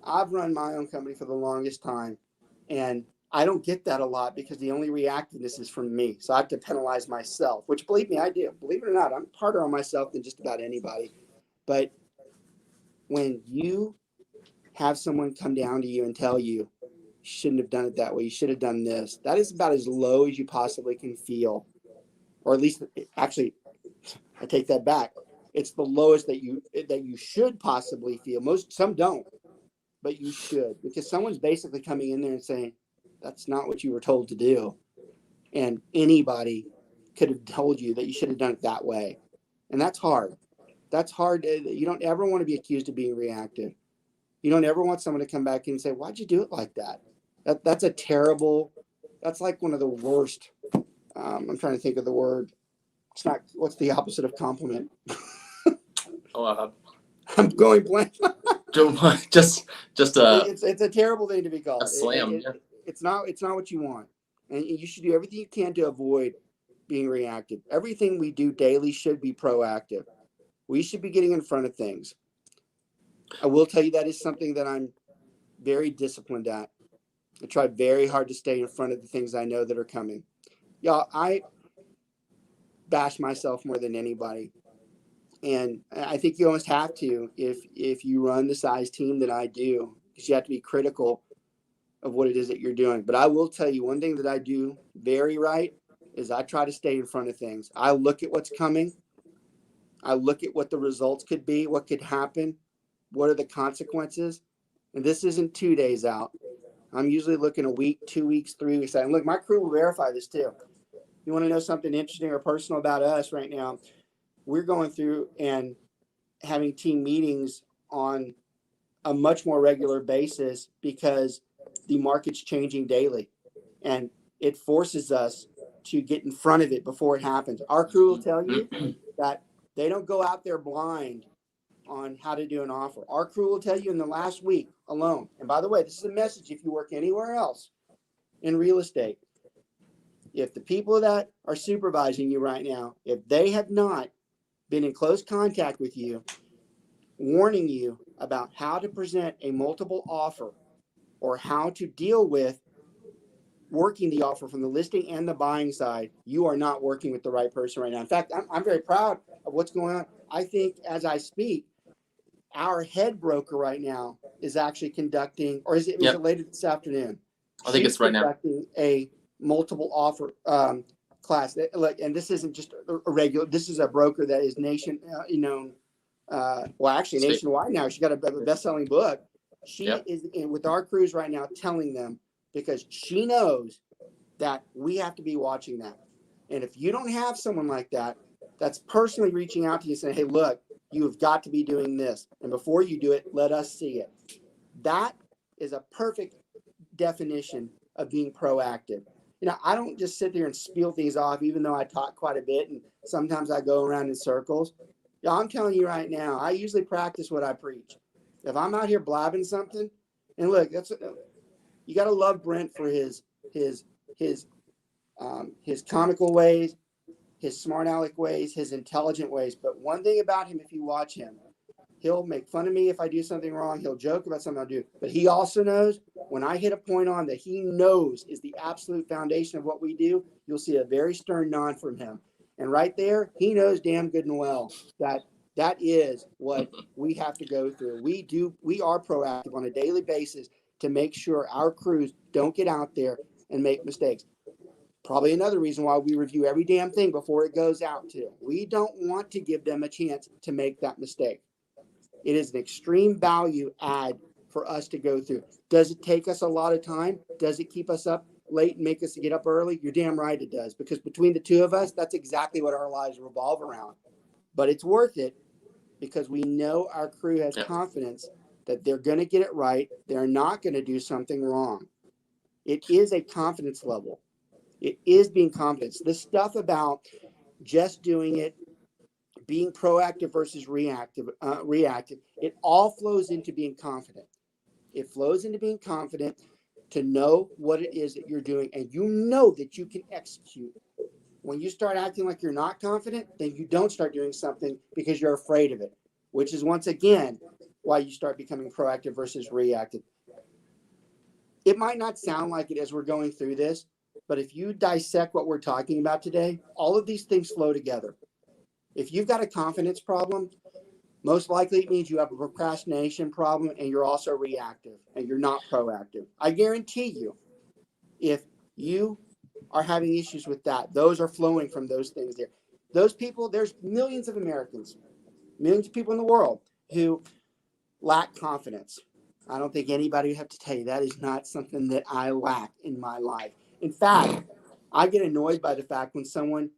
I've run my own company for the longest time, and I don't get that a lot because the only reactiveness is from me. So I have to penalize myself, which, believe me, I do. Believe it or not, I'm harder on myself than just about anybody. But when you have someone come down to you and tell you, you shouldn't have done it that way, you should have done this, that is about as low as you possibly can feel. Or at least, actually, I take that back. It's the lowest that you should possibly feel. Some don't, but you should, because someone's basically coming in there and saying, that's not what you were told to do. And anybody could have told you that you should have done it that way. And that's hard. That's hard. You don't ever want to be accused of being reactive. You don't ever want someone to come back and say, why'd you do it like that? That's like one of the worst. I'm trying to think of the word. It's not, what's the opposite of compliment? I'm going blank. just it's a terrible thing to be called. A slam. It's not what you want. And you should do everything you can to avoid being reactive. Everything we do daily should be proactive. We should be getting in front of things. I will tell you that is something that I'm very disciplined at. I try very hard to stay in front of the things I know that are coming. Y'all, I bash myself more than anybody. And I think you almost have to if you run the size team that I do, because you have to be critical of what it is that you're doing. But I will tell you one thing that I do very right is I try to stay in front of things. I look at what's coming. I look at what the results could be, what could happen, what are the consequences. And this isn't 2 days out. I'm usually looking a week, 2 weeks, 3 weeks out. And look, my crew will verify this too. You want to know something interesting or personal about us right now? We're going through and having team meetings on a much more regular basis because the market's changing daily, and it forces us to get in front of it before it happens. Our crew will tell you that they don't go out there blind on how to do an offer. Our crew will tell you in the last week alone. And by the way, this is a message if you work anywhere else in real estate. If the people that are supervising you right now, if they have not been in close contact with you, warning you about how to present a multiple offer or how to deal with working the offer from the listing and the buying side, you are not working with the right person right now. In fact, I'm very proud of what's going on. I think as I speak, our head broker right now is actually conducting, or is it later this afternoon? I think it's right now. Conducting a multiple offer class. And this isn't just a regular, this is a broker that is nationwide now. She got a best-selling book. She is in with our crews right now telling them, because she knows that we have to be watching that. And if you don't have someone like that, that's personally reaching out to you saying, hey, look, you have got to be doing this. And before you do it, let us see it. That is a perfect definition of being proactive. You know, I don't just sit there and spiel things off, even though I talk quite a bit and sometimes I go around in circles. Yeah, I'm telling you right now, I usually practice what I preach. If I'm out here blabbing something, and look, you got to love Brent for his comical ways, his smart aleck ways, his intelligent ways. But one thing about him, if you watch him, he'll make fun of me if I do something wrong. He'll joke about something I'll do. But he also knows when I hit a point on that he knows is the absolute foundation of what we do, you'll see a very stern nod from him. And right there, he knows damn good and well that that is what we have to go through. We are proactive on a daily basis to make sure our crews don't get out there and make mistakes. Probably another reason why we review every damn thing before it goes out to. We don't want to give them a chance to make that mistake. It is an extreme value add for us to go through. Does it take us a lot of time? Does it keep us up late and make us get up early? You're damn right it does, because between the two of us, that's exactly what our lives revolve around. But it's worth it because we know our crew has confidence that they're going to get it right. They're not going to do something wrong. It is a confidence level. It is being confident. This stuff about just doing it, being proactive versus reactive, it all flows into being confident. It flows into being confident to know what it is that you're doing, and you know that you can execute. When you start acting like you're not confident, then you don't start doing something because you're afraid of it, which is once again why you start becoming proactive versus reactive. It might not sound like it as we're going through this, but if you dissect what we're talking about today, all of these things flow together. If you've got a confidence problem, most likely it means you have a procrastination problem and you're also reactive and you're not proactive. I guarantee you, if you are having issues with that, those are flowing from those things there. Those people, there's millions of Americans, millions of people in the world who lack confidence. I don't think anybody would have to tell you that is not something that I lack in my life. In fact, I get annoyed by the fact when someone,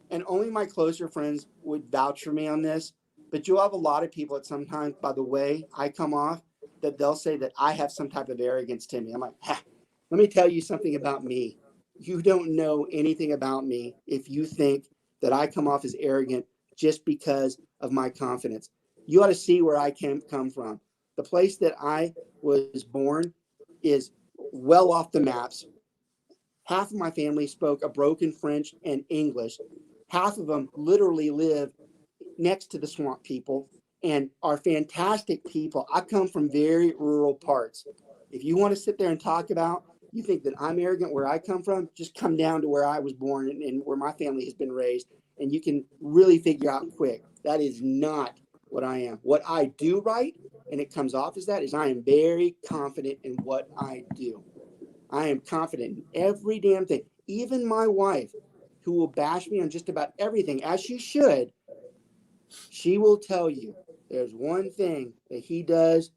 and only my closer friends would vouch for me on this, but you'll have a lot of people that sometimes, by the way I come off, that they'll say that I have some type of arrogance to me. I'm like, let me tell you something about me. You don't know anything about me if you think that I come off as arrogant just because of my confidence. You ought to see where I come from. The place that I was born is well off the maps. Half of my family spoke a broken French and English. Half of them literally live next to the swamp people and are fantastic people. I come from very rural parts. If you want to sit there and talk about, you think that I'm arrogant where I come from, just come down to where I was born and where my family has been raised, and you can really figure out quick. That is not what I am. What I do right, and it comes off as that, is I am very confident in what I do. I am confident in every damn thing. Even my wife, who will bash me on just about everything, as she should, she will tell you there's one thing that he does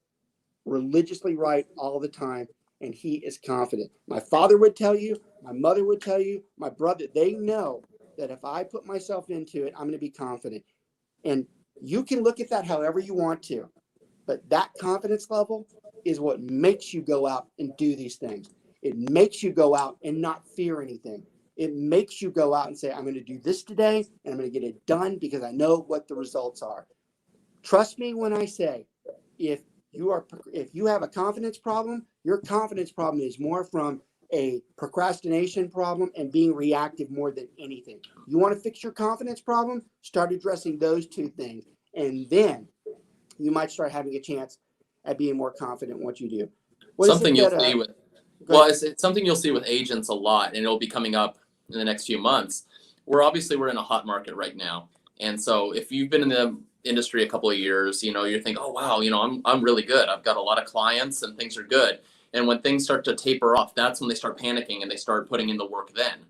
religiously right all the time, and he is confident. My father would tell you, my mother would tell you, my brother, they know that if I put myself into it, I'm going to be confident. And you can look at that however you want to, but that confidence level is what makes you go out and do these things. It makes you go out and not fear anything. It makes you go out and say, I'm going to do this today, and I'm going to get it done because I know what the results are. Trust me when I say, if you have a confidence problem, your confidence problem is more from a procrastination problem and being reactive more than anything. You want to fix your confidence problem? Start addressing those two things, and then you might start having a chance at being more confident in what you do. Something you'll see with it's something you'll see with agents a lot, and it'll be coming up in the next few months. We're in a hot market right now, and so if you've been in the industry a couple of years, you think, oh wow, I'm really good. I've got a lot of clients and things are good. And when things start to taper off, that's when they start panicking and they start putting in the work then.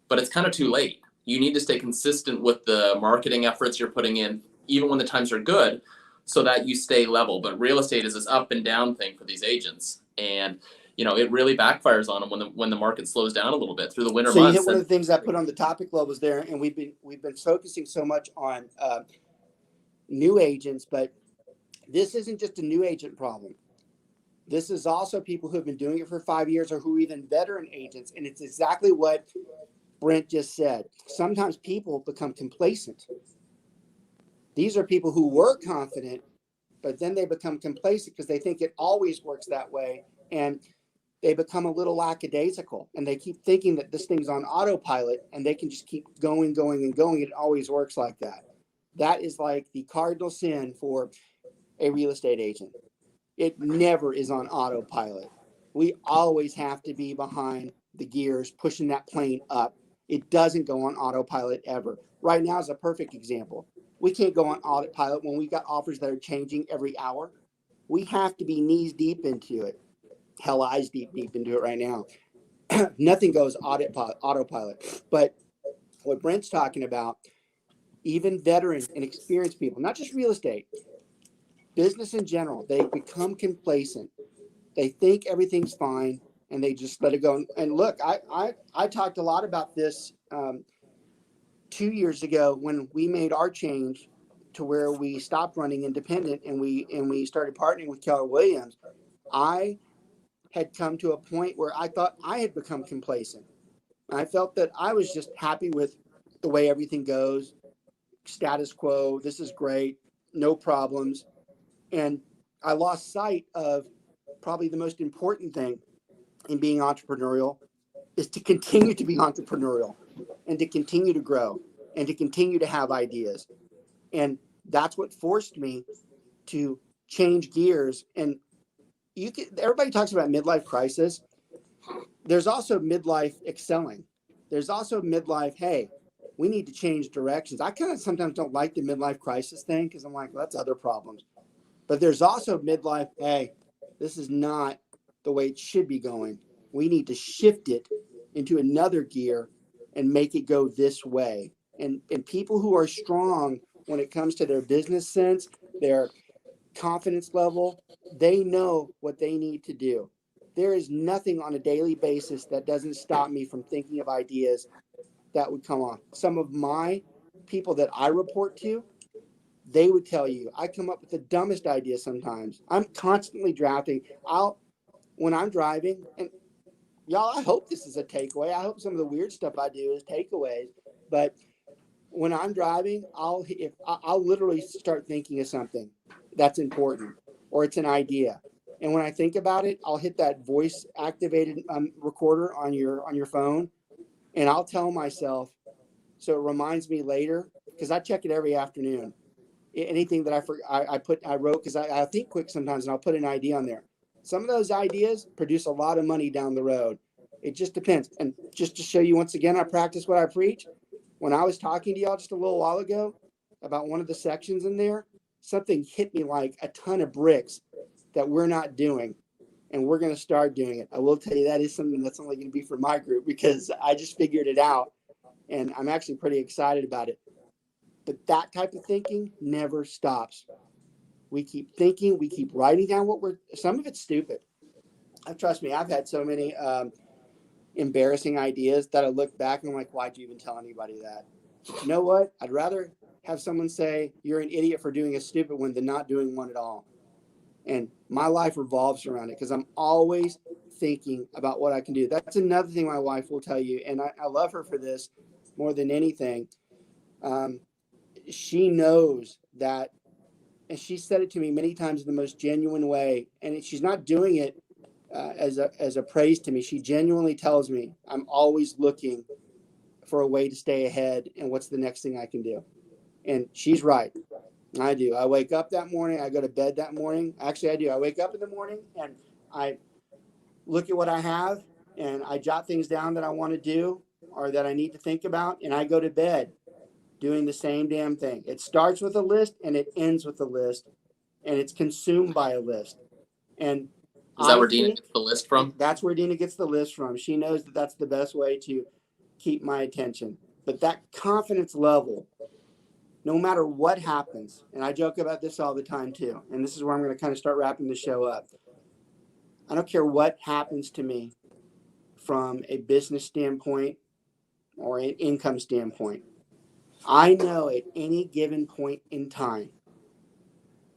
But it's kind of too late. You need to stay consistent with the marketing efforts you're putting in, even when the times are good, so that you stay level. But real estate is this up and down thing for these agents. And it really backfires on them when the market slows down a little bit through the winter months. So you hit one of the things I put on the topic levels there, and we've been focusing so much on new agents, but this isn't just a new agent problem. This is also people who have been doing it for 5 years or who are even veteran agents. And it's exactly what Brent just said. Sometimes people become complacent. These are people who were confident, but then they become complacent because they think it always works that way. And they become a little lackadaisical, and they keep thinking that this thing's on autopilot and they can just keep going. It always works like that. That is like the cardinal sin for a real estate agent. It never is on autopilot. We always have to be behind the gears, pushing that plane up. It doesn't go on autopilot ever. Right now is a perfect example. We can't go on autopilot when we've got offers that are changing every hour. We have to be knees deep into it. Hell, eyes deep into it right now. Nothing goes autopilot. But what Brent's talking about, even veterans and experienced people, not just real estate, business in general, they become complacent. They think everything's fine and they just let it go. And look, I talked a lot about this 2 years ago when we made our change to where we stopped running independent and we started partnering with Keller Williams. I had come to a point where I thought I had become complacent. I felt that I was just happy with the way everything goes, status quo. This is great, no problems. And I lost sight of probably the most important thing in being entrepreneurial is to continue to be entrepreneurial and to continue to grow and to continue to have ideas. And that's what forced me to change gears. And everybody talks about midlife crisis. There's also midlife excelling. There's also midlife, hey, we need to change directions. I kind of sometimes don't like the midlife crisis thing because I'm like, well, that's other problems. But there's also midlife, hey, this is not the way it should be going. We need to shift it into another gear and make it go this way. And people who are strong when it comes to their business sense, their confidence level, they know what they need to do. There is nothing on a daily basis that doesn't stop me from thinking of ideas that would come on. Some of my people that I report to, they would tell you, I come up with the dumbest ideas sometimes. I'm constantly drafting. When I'm driving, and y'all, I hope this is a takeaway. I hope some of the weird stuff I do is takeaways. But when I'm driving, I'll literally start thinking of something that's important, or it's an idea. And when I think about it, I'll hit that voice activated recorder on your phone, and I'll tell myself, so it reminds me later, because I check it every afternoon. Anything that I wrote, because I think quick sometimes, and I'll put an idea on there. Some of those ideas produce a lot of money down the road. It just depends. And just to show you once again, I practice what I preach. When I was talking to y'all just a little while ago about one of the sections in there, something hit me like a ton of bricks that we're not doing. And we're going to start doing it. I will tell you that is something that's only going to be for my group because I just figured it out. And I'm actually pretty excited about it. But that type of thinking never stops. We keep thinking, we keep writing down some of it's stupid. Trust me, I've had so many embarrassing ideas that I look back and I'm like, why'd you even tell anybody that? You know what? I'd rather have someone say you're an idiot for doing a stupid one than not doing one at all. And my life revolves around it because I'm always thinking about what I can do. That's another thing my wife will tell you. And I love her for this more than anything. She knows that, and she said it to me many times in the most genuine way. And she's not doing it as a praise to me. She genuinely tells me I'm always looking for a way to stay ahead and what's the next thing I can do. And she's right. I do. I wake up that morning. I go to bed that morning. Actually, I do. I wake up in the morning and I look at what I have and I jot things down that I want to do or that I need to think about. And I go to bed doing the same damn thing. It starts with a list and it ends with a list and it's consumed by a list. And is that where Dina gets the list from? That's where Dina gets the list from. She knows that that's the best way to keep my attention. But that confidence level, no matter what happens, and I joke about this all the time too, and this is where I'm going to kind of start wrapping the show up. I don't care what happens to me from a business standpoint or an income standpoint. I know at any given point in time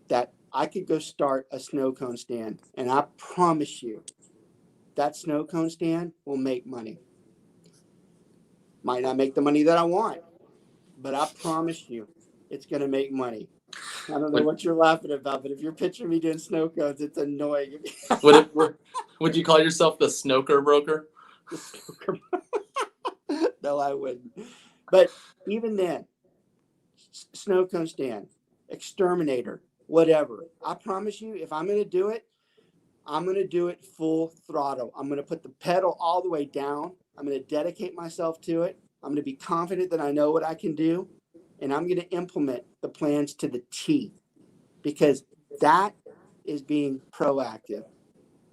that I could go start a snow cone stand, and I promise you that snow cone stand will make money. Might not make the money that I want, but I promise you it's going to make money. I don't know what you're laughing about, but if you're picturing me doing snow cones, it's annoying. Would you call yourself the snoker broker? The snoker. No, I wouldn't. But even then, snow cone stand, exterminator, whatever. I promise you, if I'm going to do it, I'm going to do it full throttle. I'm going to put the pedal all the way down. I'm going to dedicate myself to it. I'm going to be confident that I know what I can do. And I'm going to implement the plans to the T, because that is being proactive.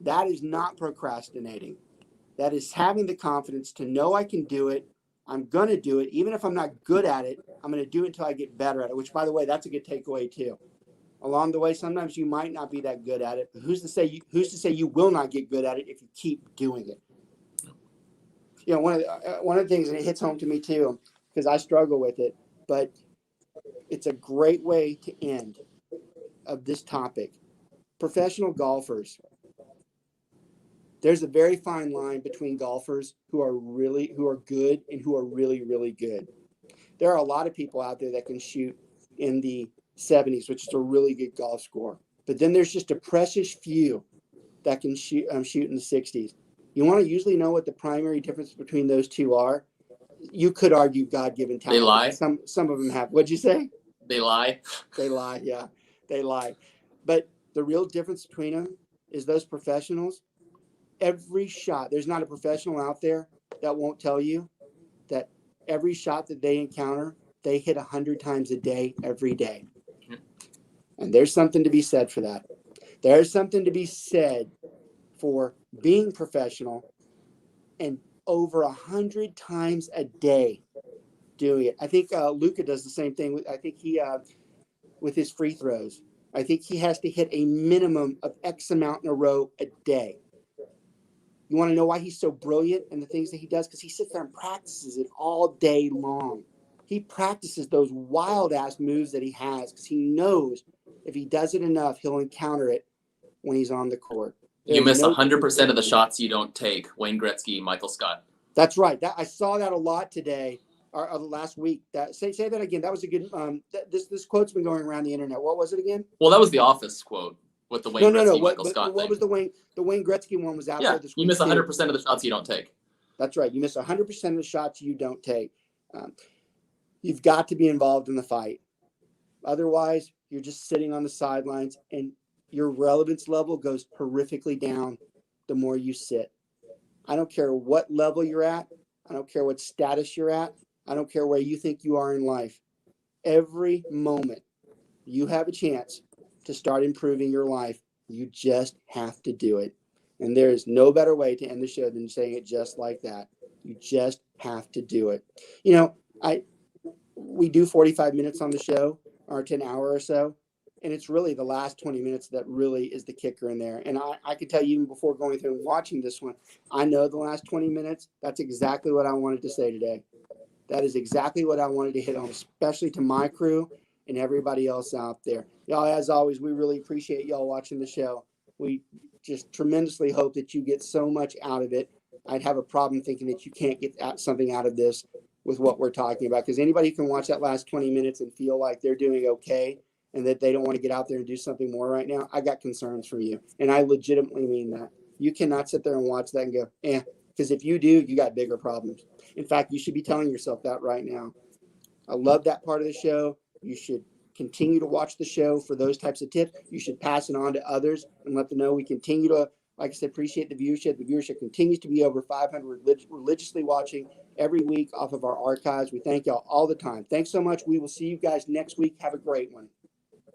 That is not procrastinating. That is having the confidence to know I can do it. I'm going to do it. Even if I'm not good at it, I'm going to do it until I get better at it, which, by the way, that's a good takeaway too. Along the way, sometimes you might not be that good at it, but who's to say you will not get good at it if you keep doing it? You know, one of the things, and it hits home to me too, because I struggle with it, but it's a great way to end of this topic. Professional golfers. There's a very fine line between golfers who are good and who are really, really good. There are a lot of people out there that can shoot in the 70s, which is a really good golf score. But then there's just a precious few that can shoot in the 60s. You want to usually know what the primary difference between those two are. You could argue God-given talent. They lie. Some of them have. What'd you say? They lie. They lie. Yeah, they lie. But the real difference between them is those professionals. Every shot, there's not a professional out there that won't tell you that every shot that they encounter, they hit 100 times a day, every day. And there's something to be said for that. There's something to be said for being professional and over 100 times a day doing it. I think Luka does the same thing. I think he, with his free throws, I think he has to hit a minimum of X amount in a row a day. You want to know why he's so brilliant in the things that he does? Because he sits there and practices it all day long. He practices those wild-ass moves that he has because he knows if he does it enough, he'll encounter it when he's on the court. You miss 100% of the shots you don't take. Wayne Gretzky, Michael Scott. That's right. I saw that a lot today, or last week. Say that again. That was a good. This quote's been going around the internet. What was it again? Well, that was the Office quote with the Wayne Gretzky, Michael Scott what thing. was the Wayne Gretzky one was out there this week? You miss 100% of the shots you don't take. That's right. You miss 100% of the shots you don't take. You've got to be involved in the fight. Otherwise, you're just sitting on the sidelines and your relevance level goes horrifically down the more you sit. I don't care what level you're at. I don't care what status you're at. I don't care where you think you are in life. Every moment you have a chance to start improving your life, you just have to do it. And there is no better way to end the show than saying it just like that. You just have to do it. You know, we do 45 minutes on the show, or to an hour or so. And it's really the last 20 minutes that really is the kicker in there. And I can tell you, even before going through and watching this one, I know the last 20 minutes, that's exactly what I wanted to say today. That is exactly what I wanted to hit on, especially to my crew and everybody else out there. Y'all, as always, we really appreciate y'all watching the show. We just tremendously hope that you get so much out of it. I'd have a problem thinking that you can't get something out of this with what we're talking about, because anybody who can watch that last 20 minutes and feel like they're doing okay and that they don't want to get out there and do something more right now, I got concerns for you. And I legitimately mean that. You cannot sit there and watch that and go, because if you do, you got bigger problems. In fact, you should be telling yourself that right now. I love that part of the show. You should continue to watch the show for those types of tips. You should pass it on to others and let them know we continue to, like I said, appreciate the viewership. The viewership continues to be over 500 religiously watching every week off of our archives. We thank y'all all the time. Thanks so much. We will see you guys next week. Have a great one.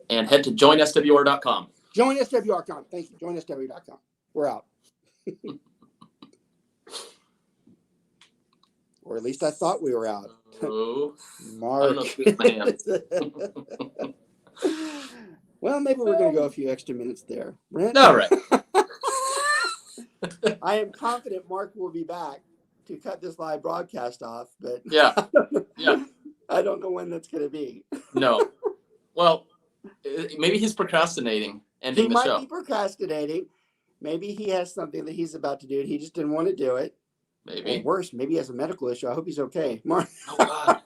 And head to joinswr.com. Join SWR.com. Thank you. Join SWR.com. We're out. Or at least I thought we were out. Oh, Mark. I don't know if it's my hands. Well, maybe we're going to go a few extra minutes there. Brent? All right. I am confident Mark will be back to cut this live broadcast off, but Yeah. I don't know when that's going to be. No. Well, maybe he's procrastinating ending He the might show. be procrastinating. Maybe he has something that he's about to do and he just didn't want to do it. Maybe. Or worse, maybe he has a medical issue. I hope he's okay. Mark. Oh, God.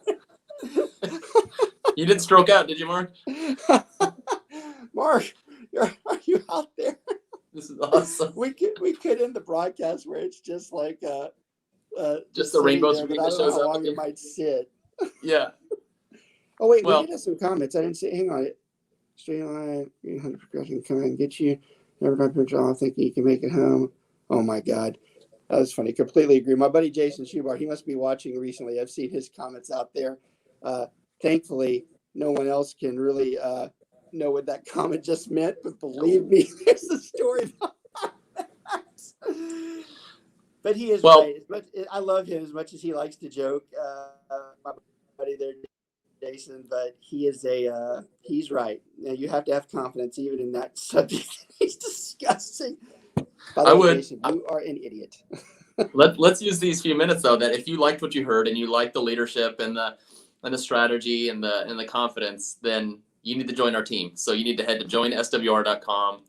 You didn't stroke out, did you, Mark? Mark, are you out there? This is awesome. We could end the broadcast where it's just like Just the rainbow sitting there, screen but I that don't know shows how up. long it might sit. Yeah. Oh wait, Well- we did have some comments. I didn't see. Hang on. Straight line, 300 progression, come and get you. Never got picture off thinking you can make it home. Oh my God. That was funny. Completely agree. My buddy Jason Schubart, he must be watching recently. I've seen his comments out there. Thankfully, no one else can really know what that comment just meant, but believe me, there's a story behind that. But he is right. But I love him as much as he likes to joke. My buddy there, Jason, but he is he's right. Now, you have to have confidence even in that subject. He's disgusting. By the way, Jason, you are an idiot. Let's use these few minutes though, that if you liked what you heard and you like the leadership and the strategy and the confidence, then you need to join our team. So you need to head to joinswr.com.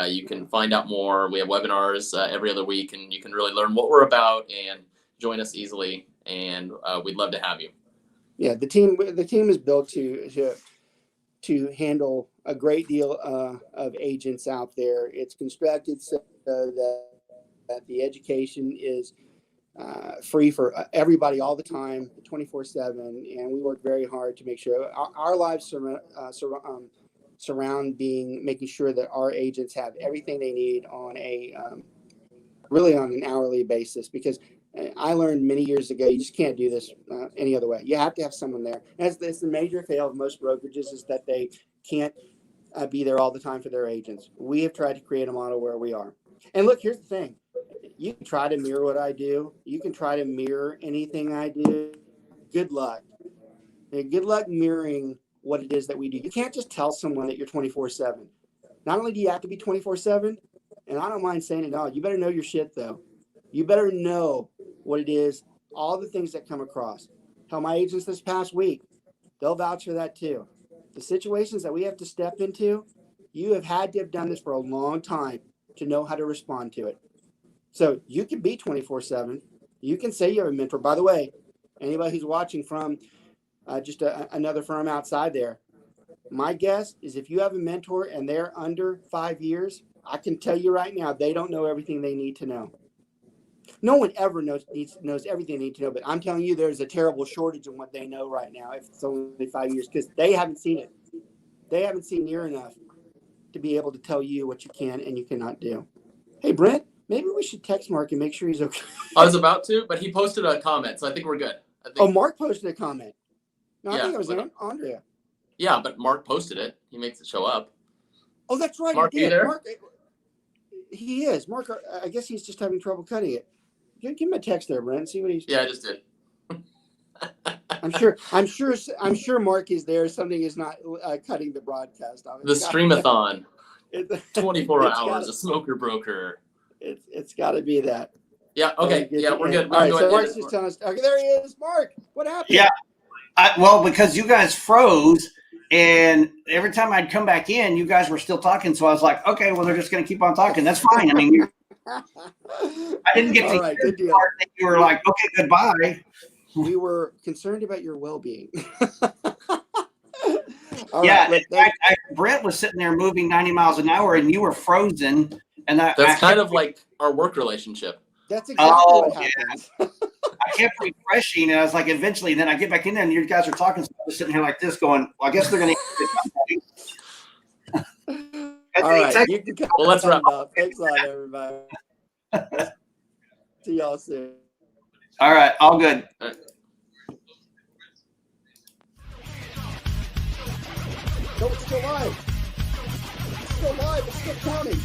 You can find out more. We have webinars every other week, and you can really learn what we're about and join us easily. And we'd love to have you. Yeah, the team is built to handle a great deal of agents out there. It's constructed so that the education is free for everybody all the time, 24/7, and we work very hard to make sure our lives surround making sure that our agents have everything they need on really on an hourly basis, because I learned many years ago, you just can't do this any other way. You have to have someone there. That's the major fail of most brokerages, is that they can't be there all the time for their agents. We have tried to create a model where we are. And look, here's the thing. You can try to mirror what I do. You can try to mirror anything I do. Good luck. Good luck mirroring what it is that we do. You can't just tell someone that you're 24/7. Not only do you have to be 24/7, and I don't mind saying it all, you better know your shit, though. You better know what it is, all the things that come across. Hell, my agents this past week, they'll vouch for that too. The situations that we have to step into, you have had to have done this for a long time to know how to respond to it. So you can be 24/7. You can say you have a mentor. By the way, anybody who's watching from just another firm outside there, my guess is if you have a mentor and they're under 5 years, I can tell you right now, they don't know everything they need to know. No one ever knows everything they need to know, but I'm telling you, there's a terrible shortage in what they know right now if it's only 5 years, because they haven't seen it. They haven't seen near enough to be able to tell you what you can and you cannot do. Hey, Brent, maybe we should text Mark and make sure he's okay. I was about to, but he posted a comment, so I think we're good. Oh, Mark posted a comment. No, I Yeah, think it was but- Andrea. Yeah, but Mark posted it. He makes it show up. Oh, that's right. Mark, he you did. there? Mark, he is. Mark, I guess he's just having trouble cutting it. Give him a text there, Brent. See what he's. Yeah, I just did. I'm sure Mark is there. Something is not cutting the broadcast off. The Streamathon, 24 it's hours, gotta- a smoker broker. It's got to be that. Yeah, okay. Yeah, we're good. All right, Go so ahead. Mark's just telling us. Okay, there he is. Mark, what happened? Yeah. Well, because you guys froze, and every time I'd come back in, you guys were still talking. So I was like, okay, well, they're just going to keep on talking. That's fine. I mean, I didn't get All to right, hear good the deal. part that you were like, okay, goodbye. We were concerned about your well-being. All Yeah, right, in fact, Brent was sitting there moving 90 miles an hour, and you were frozen. And That's kind of like our work relationship. that's exactly Oh, what happens. I kept refreshing, and I was like, eventually, then I get back in there, and you guys are talking. So I was sitting here like this, going, well, I guess they're going to. All right, you can cut Well, let's wrap up. Thanks a lot, everybody. See y'all soon. All right, all good. No, it's still live. It's still live. It's still counting.